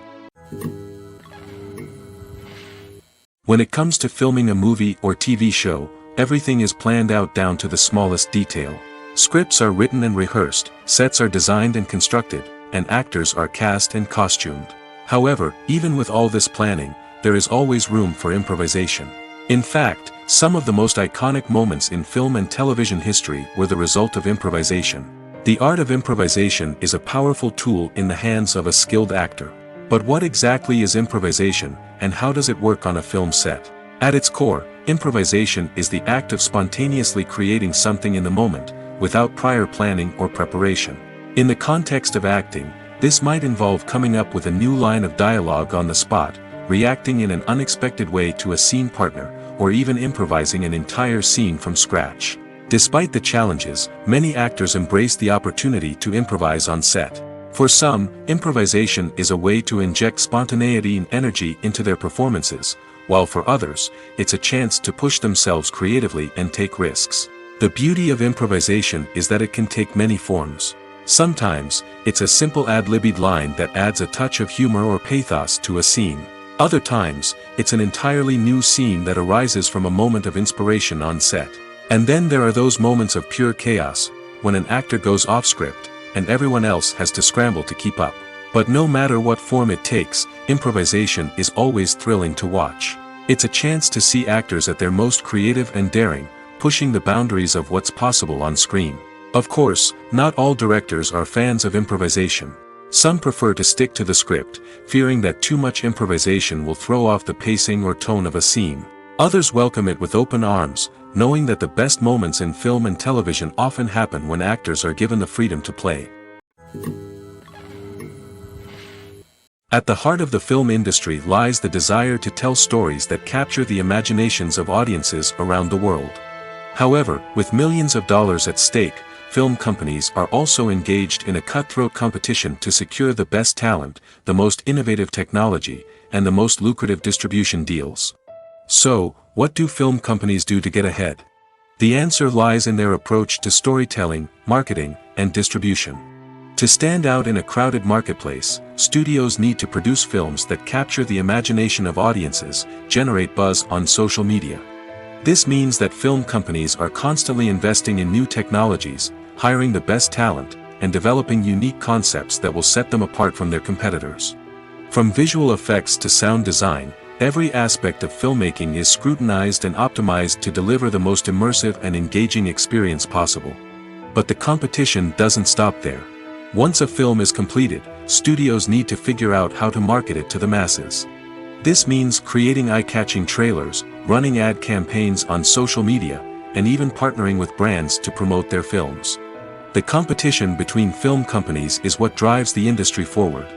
Speaker 1: When it comes to filming a movie or TV show, everything is planned out down to the smallest detail. Scripts are written and rehearsed, sets are designed and constructed, and actors are cast and costumed. However, even with all this planning, there is always room for improvisation. In fact, some of the most iconic moments in film and television history were the result of improvisation. The art of improvisation is a powerful tool in the hands of a skilled actor. But what exactly is improvisation, and how does it work on a film set? At its core, improvisation is the act of spontaneously creating something in the moment, without prior planning or preparation. In the context of acting, this might involve coming up with a new line of dialogue on the spot, reacting in an unexpected way to a scene partner, or even improvising an entire scene from scratch. Despite the challenges, many actors embrace the opportunity to improvise on set. For some, improvisation is a way to inject spontaneity and energy into their performances, while for others, it's a chance to push themselves creatively and take risks. The beauty of improvisation is that it can take many forms. Sometimes, it's a simple ad-libbed line that adds a touch of humor or pathos to a scene. Other times, it's an entirely new scene that arises from a moment of inspiration on set. And then there are those moments of pure chaos, when an actor goes off script, and everyone else has to scramble to keep up. But no matter what form it takes, improvisation is always thrilling to watch. It's a chance to see actors at their most creative and daring, pushing the boundaries of what's possible on screen. Of course, not all directors are fans of improvisation. Some prefer to stick to the script, fearing that too much improvisation will throw off the pacing or tone of a scene. Others welcome it with open arms, knowing that the best moments in film and television often happen when actors are given the freedom to play. At the heart of the film industry lies the desire to tell stories that capture the imaginations of audiences around the world. However, with millions of dollars at stake, film companies are also engaged in a cutthroat competition to secure the best talent, the most innovative technology, and the most lucrative distribution deals. So, what do film companies do to get ahead? The answer lies in their approach to storytelling, marketing, and distribution. To stand out in a crowded marketplace, studios need to produce films that capture the imagination of audiences, generate buzz on social media. This means that film companies are constantly investing in new technologies, hiring the best talent, and developing unique concepts that will set them apart from their competitors. From visual effects to sound design, every aspect of filmmaking is scrutinized and optimized to deliver the most immersive and engaging experience possible. But the competition doesn't stop there. Once a film is completed, studios need to figure out how to market it to the masses. This means creating eye-catching trailers, running ad campaigns on social media, and even partnering with brands to promote their films. The competition between film companies is what drives the industry forward.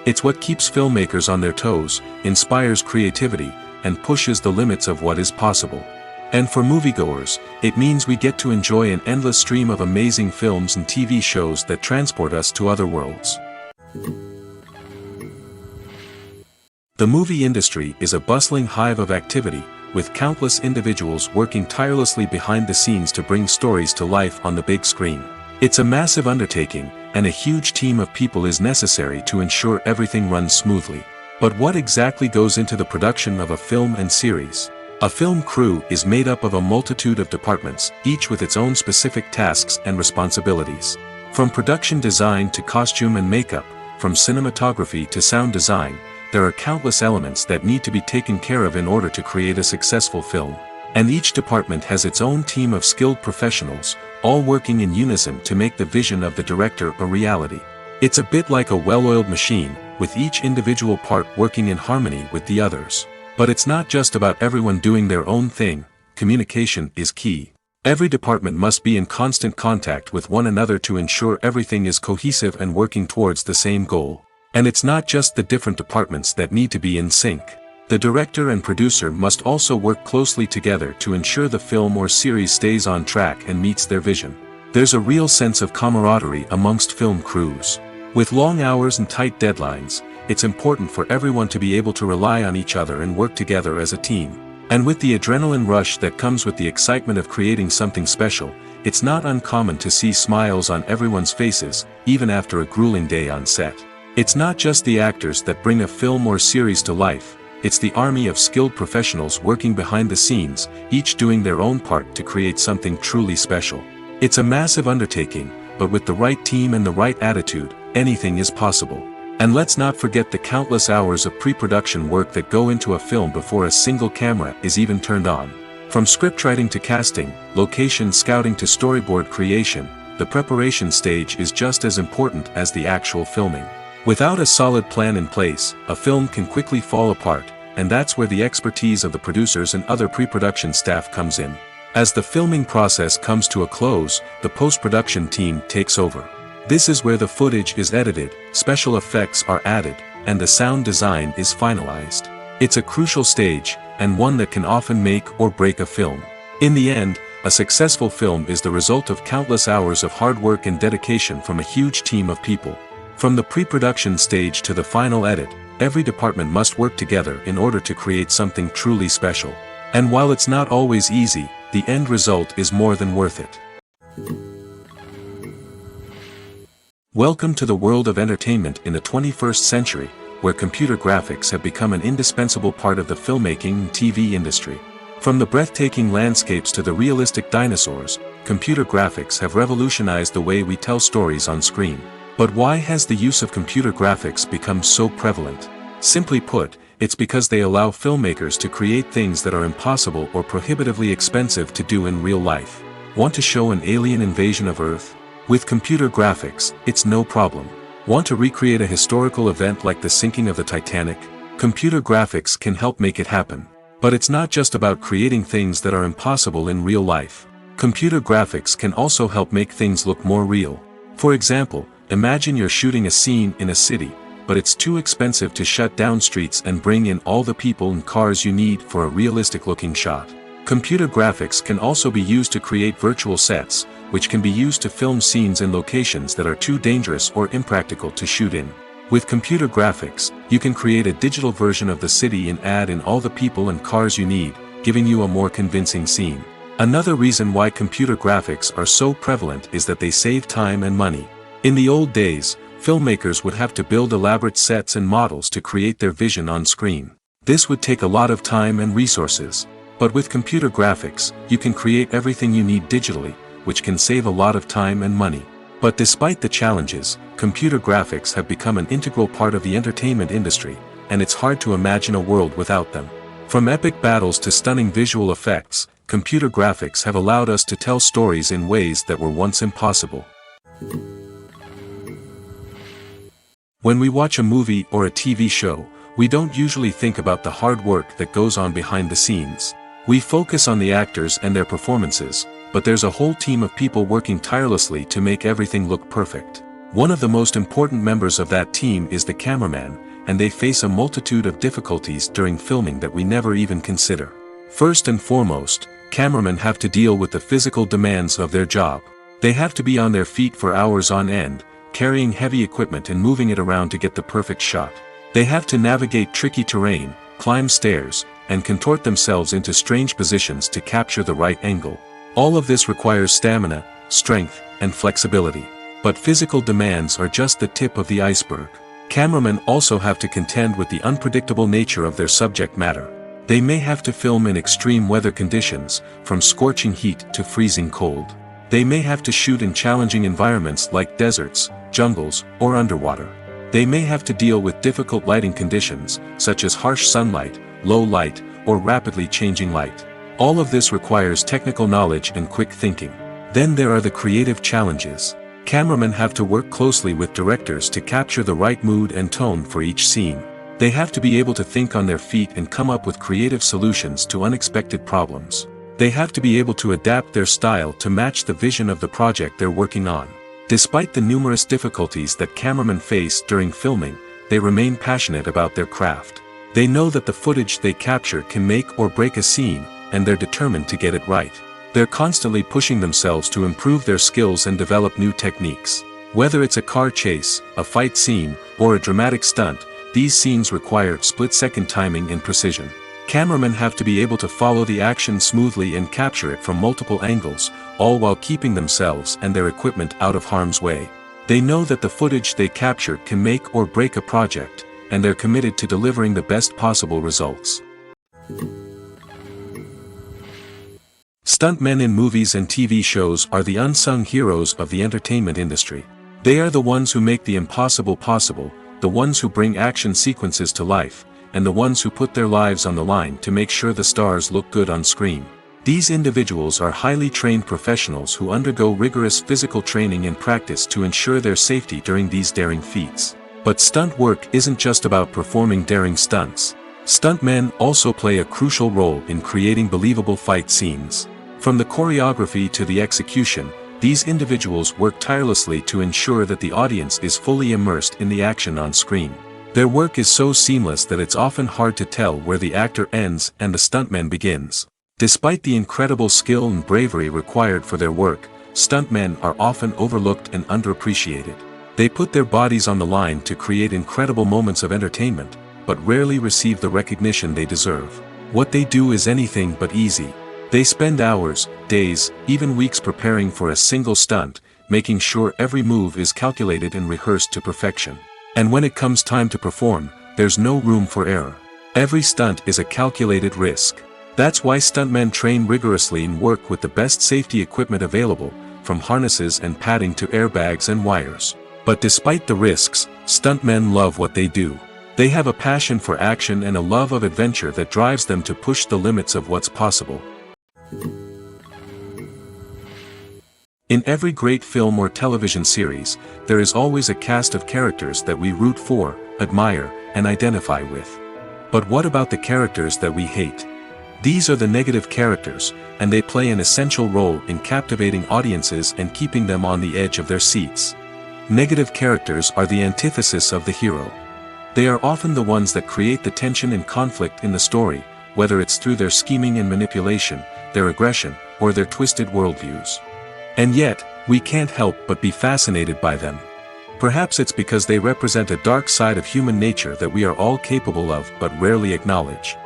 Speaker 1: It's what keeps filmmakers on their toes, inspires creativity, and pushes the limits of what is possible. And for moviegoers, it means we get to enjoy an endless stream of amazing films and TV shows that transport us to other worlds. The movie industry is a bustling hive of activity, with countless individuals working tirelessly behind the scenes to bring stories to life on the big screen. It's a massive undertaking, and a huge team of people is necessary to ensure everything runs smoothly. But what exactly goes into the production of a film and series? A film crew is made up of a multitude of departments, each with its own specific tasks and responsibilities. From production design to costume and makeup, from cinematography to sound design, there are countless elements that need to be taken care of in order to create a successful film. And each department has its own team of skilled professionals, all working in unison to make the vision of the director a reality. It's a bit like a well-oiled machine, with each individual part working in harmony with the others. But it's not just about everyone doing their own thing. Communication is key. Every department must be in constant contact with one another to ensure everything is cohesive and working towards the same goal. And it's not just the different departments that need to be in sync. The director and producer must also work closely together to ensure the film or series stays on track and meets their vision. There's a real sense of camaraderie amongst film crews. With long hours and tight deadlines, it's important for everyone to be able to rely on each other and work together as a team. And with the adrenaline rush that comes with the excitement of creating something special, it's not uncommon to see smiles on everyone's faces, even after a grueling day on set. It's not just the actors that bring a film or series to life, it's the army of skilled professionals working behind the scenes, each doing their own part to create something truly special. It's a massive undertaking, but with the right team and the right attitude, anything is possible. And let's not forget the countless hours of pre-production work that go into a film before a single camera is even turned on. From scriptwriting to casting, location scouting to storyboard creation, the preparation stage is just as important as the actual filming. Without a solid plan in place, a film can quickly fall apart, and that's where the expertise of the producers and other pre-production staff comes in. As the filming process comes to a close, the post-production team takes over. This is where the footage is edited, special effects are added, and the sound design is finalized. It's a crucial stage, and one that can often make or break a film. In the end, a successful film is the result of countless hours of hard work and dedication from a huge team of people. From the pre-production stage to the final edit, every department must work together in order to create something truly special. And while it's not always easy, the end result is more than worth it. Welcome to the world of entertainment in the 21st century, where computer graphics have become an indispensable part of the filmmaking and TV industry. From the breathtaking landscapes to the realistic dinosaurs, computer graphics have revolutionized the way we tell stories on screen. But why has the use of computer graphics become so prevalent? Simply put, it's because they allow filmmakers to create things that are impossible or prohibitively expensive to do in real life. Want to show an alien invasion of Earth? With computer graphics, it's no problem. Want to recreate a historical event like the sinking of the Titanic? Computer graphics can help make it happen. But it's not just about creating things that are impossible in real life. Computer graphics can also help make things look more real. For example, imagine you're shooting a scene in a city, but it's too expensive to shut down streets and bring in all the people and cars you need for a realistic-looking shot. Computer graphics can also be used to create virtual sets, which can be used to film scenes in locations that are too dangerous or impractical to shoot in. With computer graphics, you can create a digital version of the city and add in all the people and cars you need, giving you a more convincing scene. Another reason why computer graphics are so prevalent is that they save time and money. In the old days, filmmakers would have to build elaborate sets and models to create their vision on screen. This would take a lot of time and resources. But with computer graphics, you can create everything you need digitally, which can save a lot of time and money. But despite the challenges, computer graphics have become an integral part of the entertainment industry, and it's hard to imagine a world without them. From epic battles to stunning visual effects, computer graphics have allowed us to tell stories in ways that were once impossible. When we watch a movie or a TV show, we don't usually think about the hard work that goes on behind the scenes. We focus on the actors and their performances, but there's a whole team of people working tirelessly to make everything look perfect. One of the most important members of that team is the cameraman, and they face a multitude of difficulties during filming that we never even consider. First and foremost, cameramen have to deal with the physical demands of their job. They have to be on their feet for hours on end, carrying heavy equipment and moving it around to get the perfect shot. They have to navigate tricky terrain, climb stairs, and contort themselves into strange positions to capture the right angle. All of this requires stamina, strength, and flexibility. But physical demands are just the tip of the iceberg. Cameramen also have to contend with the unpredictable nature of their subject matter. They may have to film in extreme weather conditions, from scorching heat to freezing cold. They may have to shoot in challenging environments like deserts, jungles, or underwater. They may have to deal with difficult lighting conditions, such as harsh sunlight, low light, or rapidly changing light. All of this requires technical knowledge and quick thinking. Then there are the creative challenges. Cameramen have to work closely with directors to capture the right mood and tone for each scene. They have to be able to think on their feet and come up with creative solutions to unexpected problems. They have to be able to adapt their style to match the vision of the project they're working on. Despite the numerous difficulties that cameramen face during filming, they remain passionate about their craft. They know that the footage they capture can make or break a scene, and they're determined to get it right. They're constantly pushing themselves to improve their skills and develop new techniques. Whether it's a car chase, a fight scene, or a dramatic stunt, these scenes require split-second timing and precision. Cameramen have to be able to follow the action smoothly and capture it from multiple angles, all while keeping themselves and their equipment out of harm's way. They know that the footage they capture can make or break a project, and they're committed to delivering the best possible results. Stuntmen in movies and TV shows are the unsung heroes of the entertainment industry. They are the ones who make the impossible possible, the ones who bring action sequences to life, and the ones who put their lives on the line to make sure the stars look good on screen. These individuals are highly trained professionals who undergo rigorous physical training and practice to ensure their safety during these daring feats. But stunt work isn't just about performing daring stunts. Stuntmen also play a crucial role in creating believable fight scenes. From the choreography to the execution, these individuals work tirelessly to ensure that the audience is fully immersed in the action on screen. Their work is so seamless that it's often hard to tell where the actor ends and the stuntman begins. Despite the incredible skill and bravery required for their work, stuntmen are often overlooked and underappreciated. They put their bodies on the line to create incredible moments of entertainment, but rarely receive the recognition they deserve. What they do is anything but easy. They spend hours, days, even weeks preparing for a single stunt, making sure every move is calculated and rehearsed to perfection. And when it comes time to perform, there's no room for error. Every stunt is a calculated risk. That's why stuntmen train rigorously and work with the best safety equipment available, from harnesses and padding to airbags and wires. But despite the risks, stuntmen love what they do. They have a passion for action and a love of adventure that drives them to push the limits of what's possible. In every great film or television series, there is always a cast of characters that we root for, admire, and identify with. But what about the characters that we hate? These are the negative characters, and they play an essential role in captivating audiences and keeping them on the edge of their seats. Negative characters are the antithesis of the hero. They are often the ones that create the tension and conflict in the story, whether it's through their scheming and manipulation, their aggression, or their twisted worldviews. And yet, we can't help but be fascinated by them. Perhaps it's because they represent a dark side of human nature that we are all capable of but rarely acknowledge.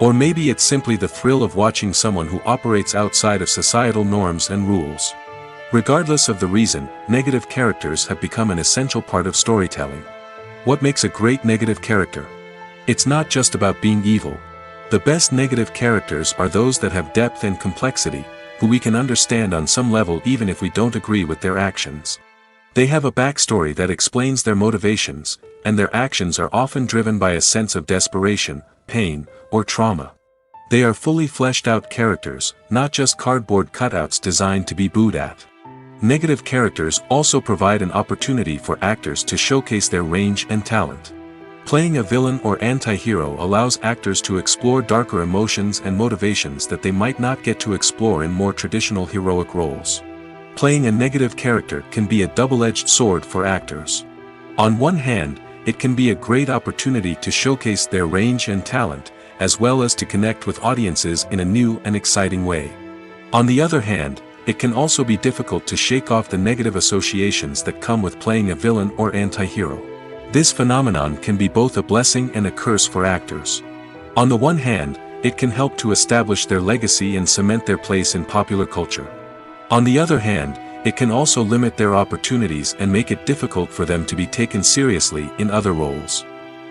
Speaker 1: Or maybe it's simply the thrill of watching someone who operates outside of societal norms and rules. Regardless of the reason, negative characters have become an essential part of storytelling. What makes a great negative character? It's not just about being evil. The best negative characters are those that have depth and complexity, who we can understand on some level even if we don't agree with their actions. They have a backstory that explains their motivations, and their actions are often driven by a sense of desperation, pain, or trauma. They are fully fleshed out characters, not just cardboard cutouts designed to be booed at. Negative characters also provide an opportunity for actors to showcase their range and talent. Playing a villain or anti-hero allows actors to explore darker emotions and motivations that they might not get to explore in more traditional heroic roles. Playing a negative character can be a double-edged sword for actors. On one hand, it can be a great opportunity to showcase their range and talent, as well as to connect with audiences in a new and exciting way. On the other hand, it can also be difficult to shake off the negative associations that come with playing a villain or anti-hero. This phenomenon can be both a blessing and a curse for actors. On the one hand, it can help to establish their legacy and cement their place in popular culture. On the other hand, it can also limit their opportunities and make it difficult for them to be taken seriously in other roles.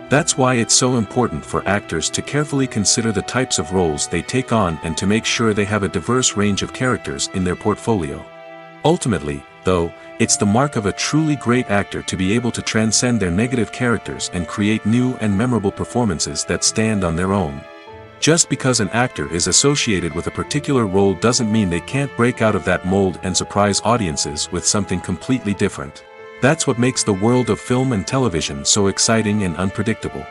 Speaker 1: That's why it's so important for actors to carefully consider the types of roles they take on and to make sure they have a diverse range of characters in their portfolio. Ultimately, though, it's the mark of a truly great actor to be able to transcend their negative characters and create new and memorable performances that stand on their own. Just because an actor is associated with a particular role doesn't mean they can't break out of that mold and surprise audiences with something completely different. That's what makes the world of film and television so exciting and unpredictable.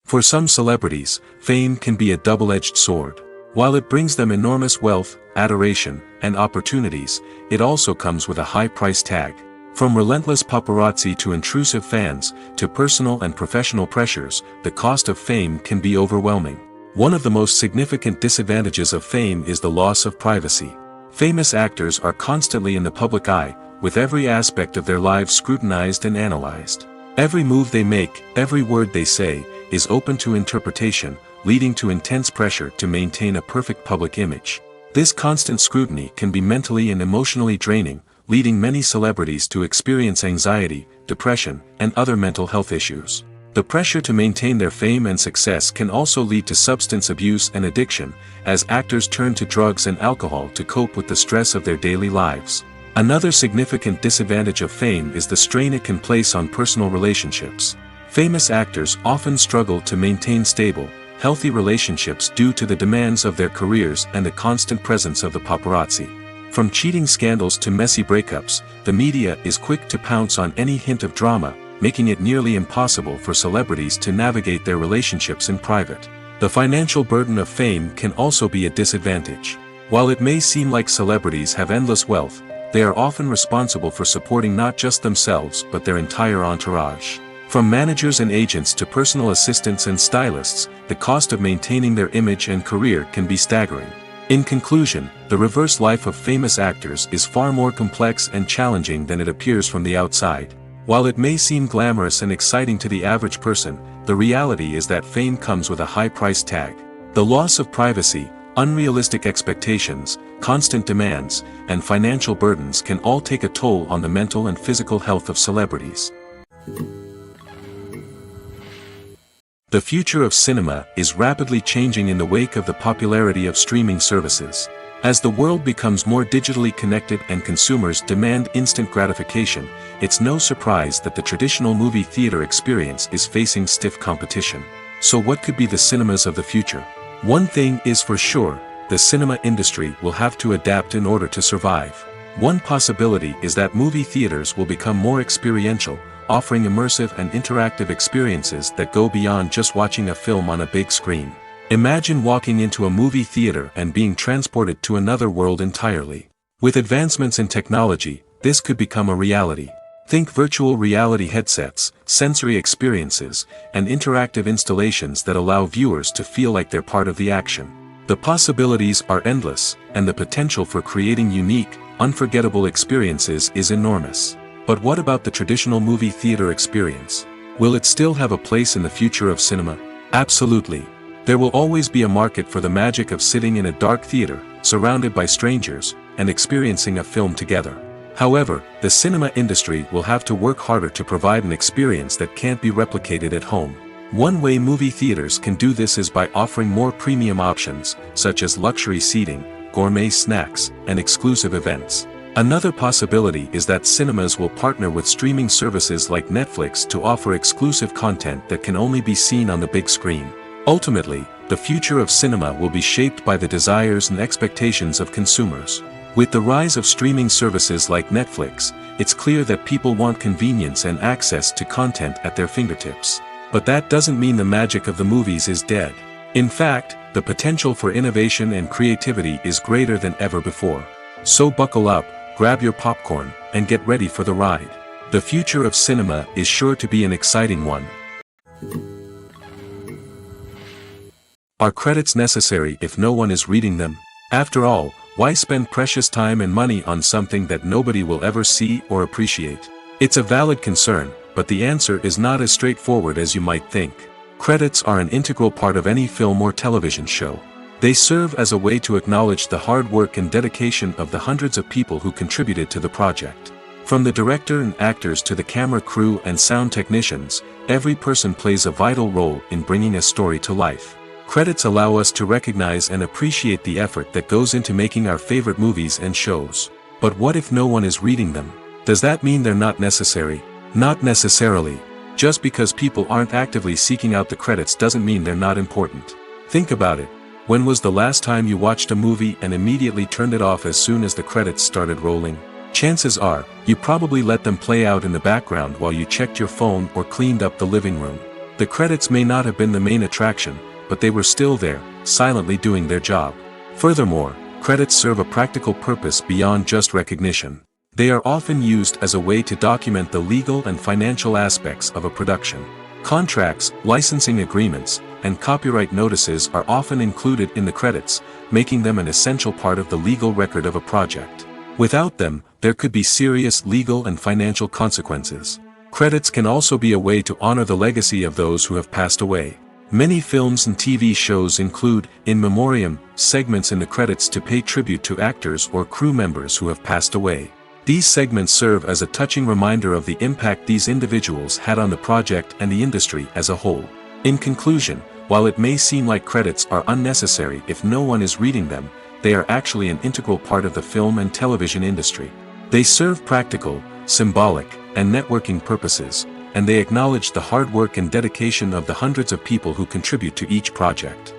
Speaker 1: For some celebrities, fame can be a double-edged sword. While it brings them enormous wealth, adoration, and opportunities, it also comes with a high price tag. From relentless paparazzi to intrusive fans, to personal and professional pressures, the cost of fame can be overwhelming. One of the most significant disadvantages of fame is the loss of privacy. Famous actors are constantly in the public eye, with every aspect of their lives scrutinized and analyzed. Every move they make, every word they say, is open to interpretation, leading to intense pressure to maintain a perfect public image. This constant scrutiny can be mentally and emotionally draining, leading many celebrities to experience anxiety, depression, and other mental health issues. The pressure to maintain their fame and success can also lead to substance abuse and addiction, as actors turn to drugs and alcohol to cope with the stress of their daily lives. Another significant disadvantage of fame is the strain it can place on personal relationships. Famous actors often struggle to maintain stable, healthy relationships due to the demands of their careers and the constant presence of the paparazzi. From cheating scandals to messy breakups, the media is quick to pounce on any hint of drama, making it nearly impossible for celebrities to navigate their relationships in private. The financial burden of fame can also be a disadvantage. While it may seem like celebrities have endless wealth, they are often responsible for supporting not just themselves but their entire entourage. From managers and agents to personal assistants and stylists, the cost of maintaining their image and career can be staggering. In conclusion, the reverse life of famous actors is far more complex and challenging than it appears from the outside. While it may seem glamorous and exciting to the average person, the reality is that fame comes with a high price tag. The loss of privacy, unrealistic expectations, constant demands, and financial burdens can all take a toll on the mental and physical health of celebrities. The future of cinema is rapidly changing in the wake of the popularity of streaming services. As the world becomes more digitally connected and consumers demand instant gratification, it's no surprise that the traditional movie theater experience is facing stiff competition. So what could be the cinemas of the future? One thing is for sure, the cinema industry will have to adapt in order to survive. One possibility is that movie theaters will become more experiential, offering immersive and interactive experiences that go beyond just watching a film on a big screen. Imagine walking into a movie theater and being transported to another world entirely. With advancements in technology, this could become a reality. Think virtual reality headsets, sensory experiences, and interactive installations that allow viewers to feel like they're part of the action. The possibilities are endless, and the potential for creating unique, unforgettable experiences is enormous. But what about the traditional movie theater experience? Will it still have a place in the future of cinema? Absolutely. There will always be a market for the magic of sitting in a dark theater, surrounded by strangers, and experiencing a film together. However, the cinema industry will have to work harder to provide an experience that can't be replicated at home. One way movie theaters can do this is by offering more premium options, such as luxury seating, gourmet snacks, and exclusive events. Another possibility is that cinemas will partner with streaming services like Netflix to offer exclusive content that can only be seen on the big screen. Ultimately, the future of cinema will be shaped by the desires and expectations of consumers. With the rise of streaming services like Netflix, it's clear that people want convenience and access to content at their fingertips. But that doesn't mean the magic of the movies is dead. In fact, the potential for innovation and creativity is greater than ever before. So buckle up, grab your popcorn, and get ready for the ride. The future of cinema is sure to be an exciting one. Are credits necessary if no one is reading them? After all, why spend precious time and money on something that nobody will ever see or appreciate? It's a valid concern, but the answer is not as straightforward as you might think. Credits are an integral part of any film or television show. They serve as a way to acknowledge the hard work and dedication of the hundreds of people who contributed to the project. From the director and actors to the camera crew and sound technicians, every person plays a vital role in bringing a story to life. Credits allow us to recognize and appreciate the effort that goes into making our favorite movies and shows. But what if no one is reading them? Does that mean they're not necessary? Not necessarily. Just because people aren't actively seeking out the credits doesn't mean they're not important. Think about it. When was the last time you watched a movie and immediately turned it off as soon as the credits started rolling? Chances are, you probably let them play out in the background while you checked your phone or cleaned up the living room. The credits may not have been the main attraction, but they were still there, silently doing their job. Furthermore, credits serve a practical purpose beyond just recognition. They are often used as a way to document the legal and financial aspects of a production. Contracts, licensing agreements, and copyright notices are often included in the credits, making them an essential part of the legal record of a project. Without them, there could be serious legal and financial consequences. Credits can also be a way to honor the legacy of those who have passed away. Many films and TV shows include, in memoriam, segments in the credits to pay tribute to actors or crew members who have passed away. These segments serve as a touching reminder of the impact these individuals had on the project and the industry as a whole. In conclusion, while it may seem like credits are unnecessary if no one is reading them, they are actually an integral part of the film and television industry. They serve practical, symbolic, and networking purposes, and they acknowledge the hard work and dedication of the hundreds of people who contribute to each project.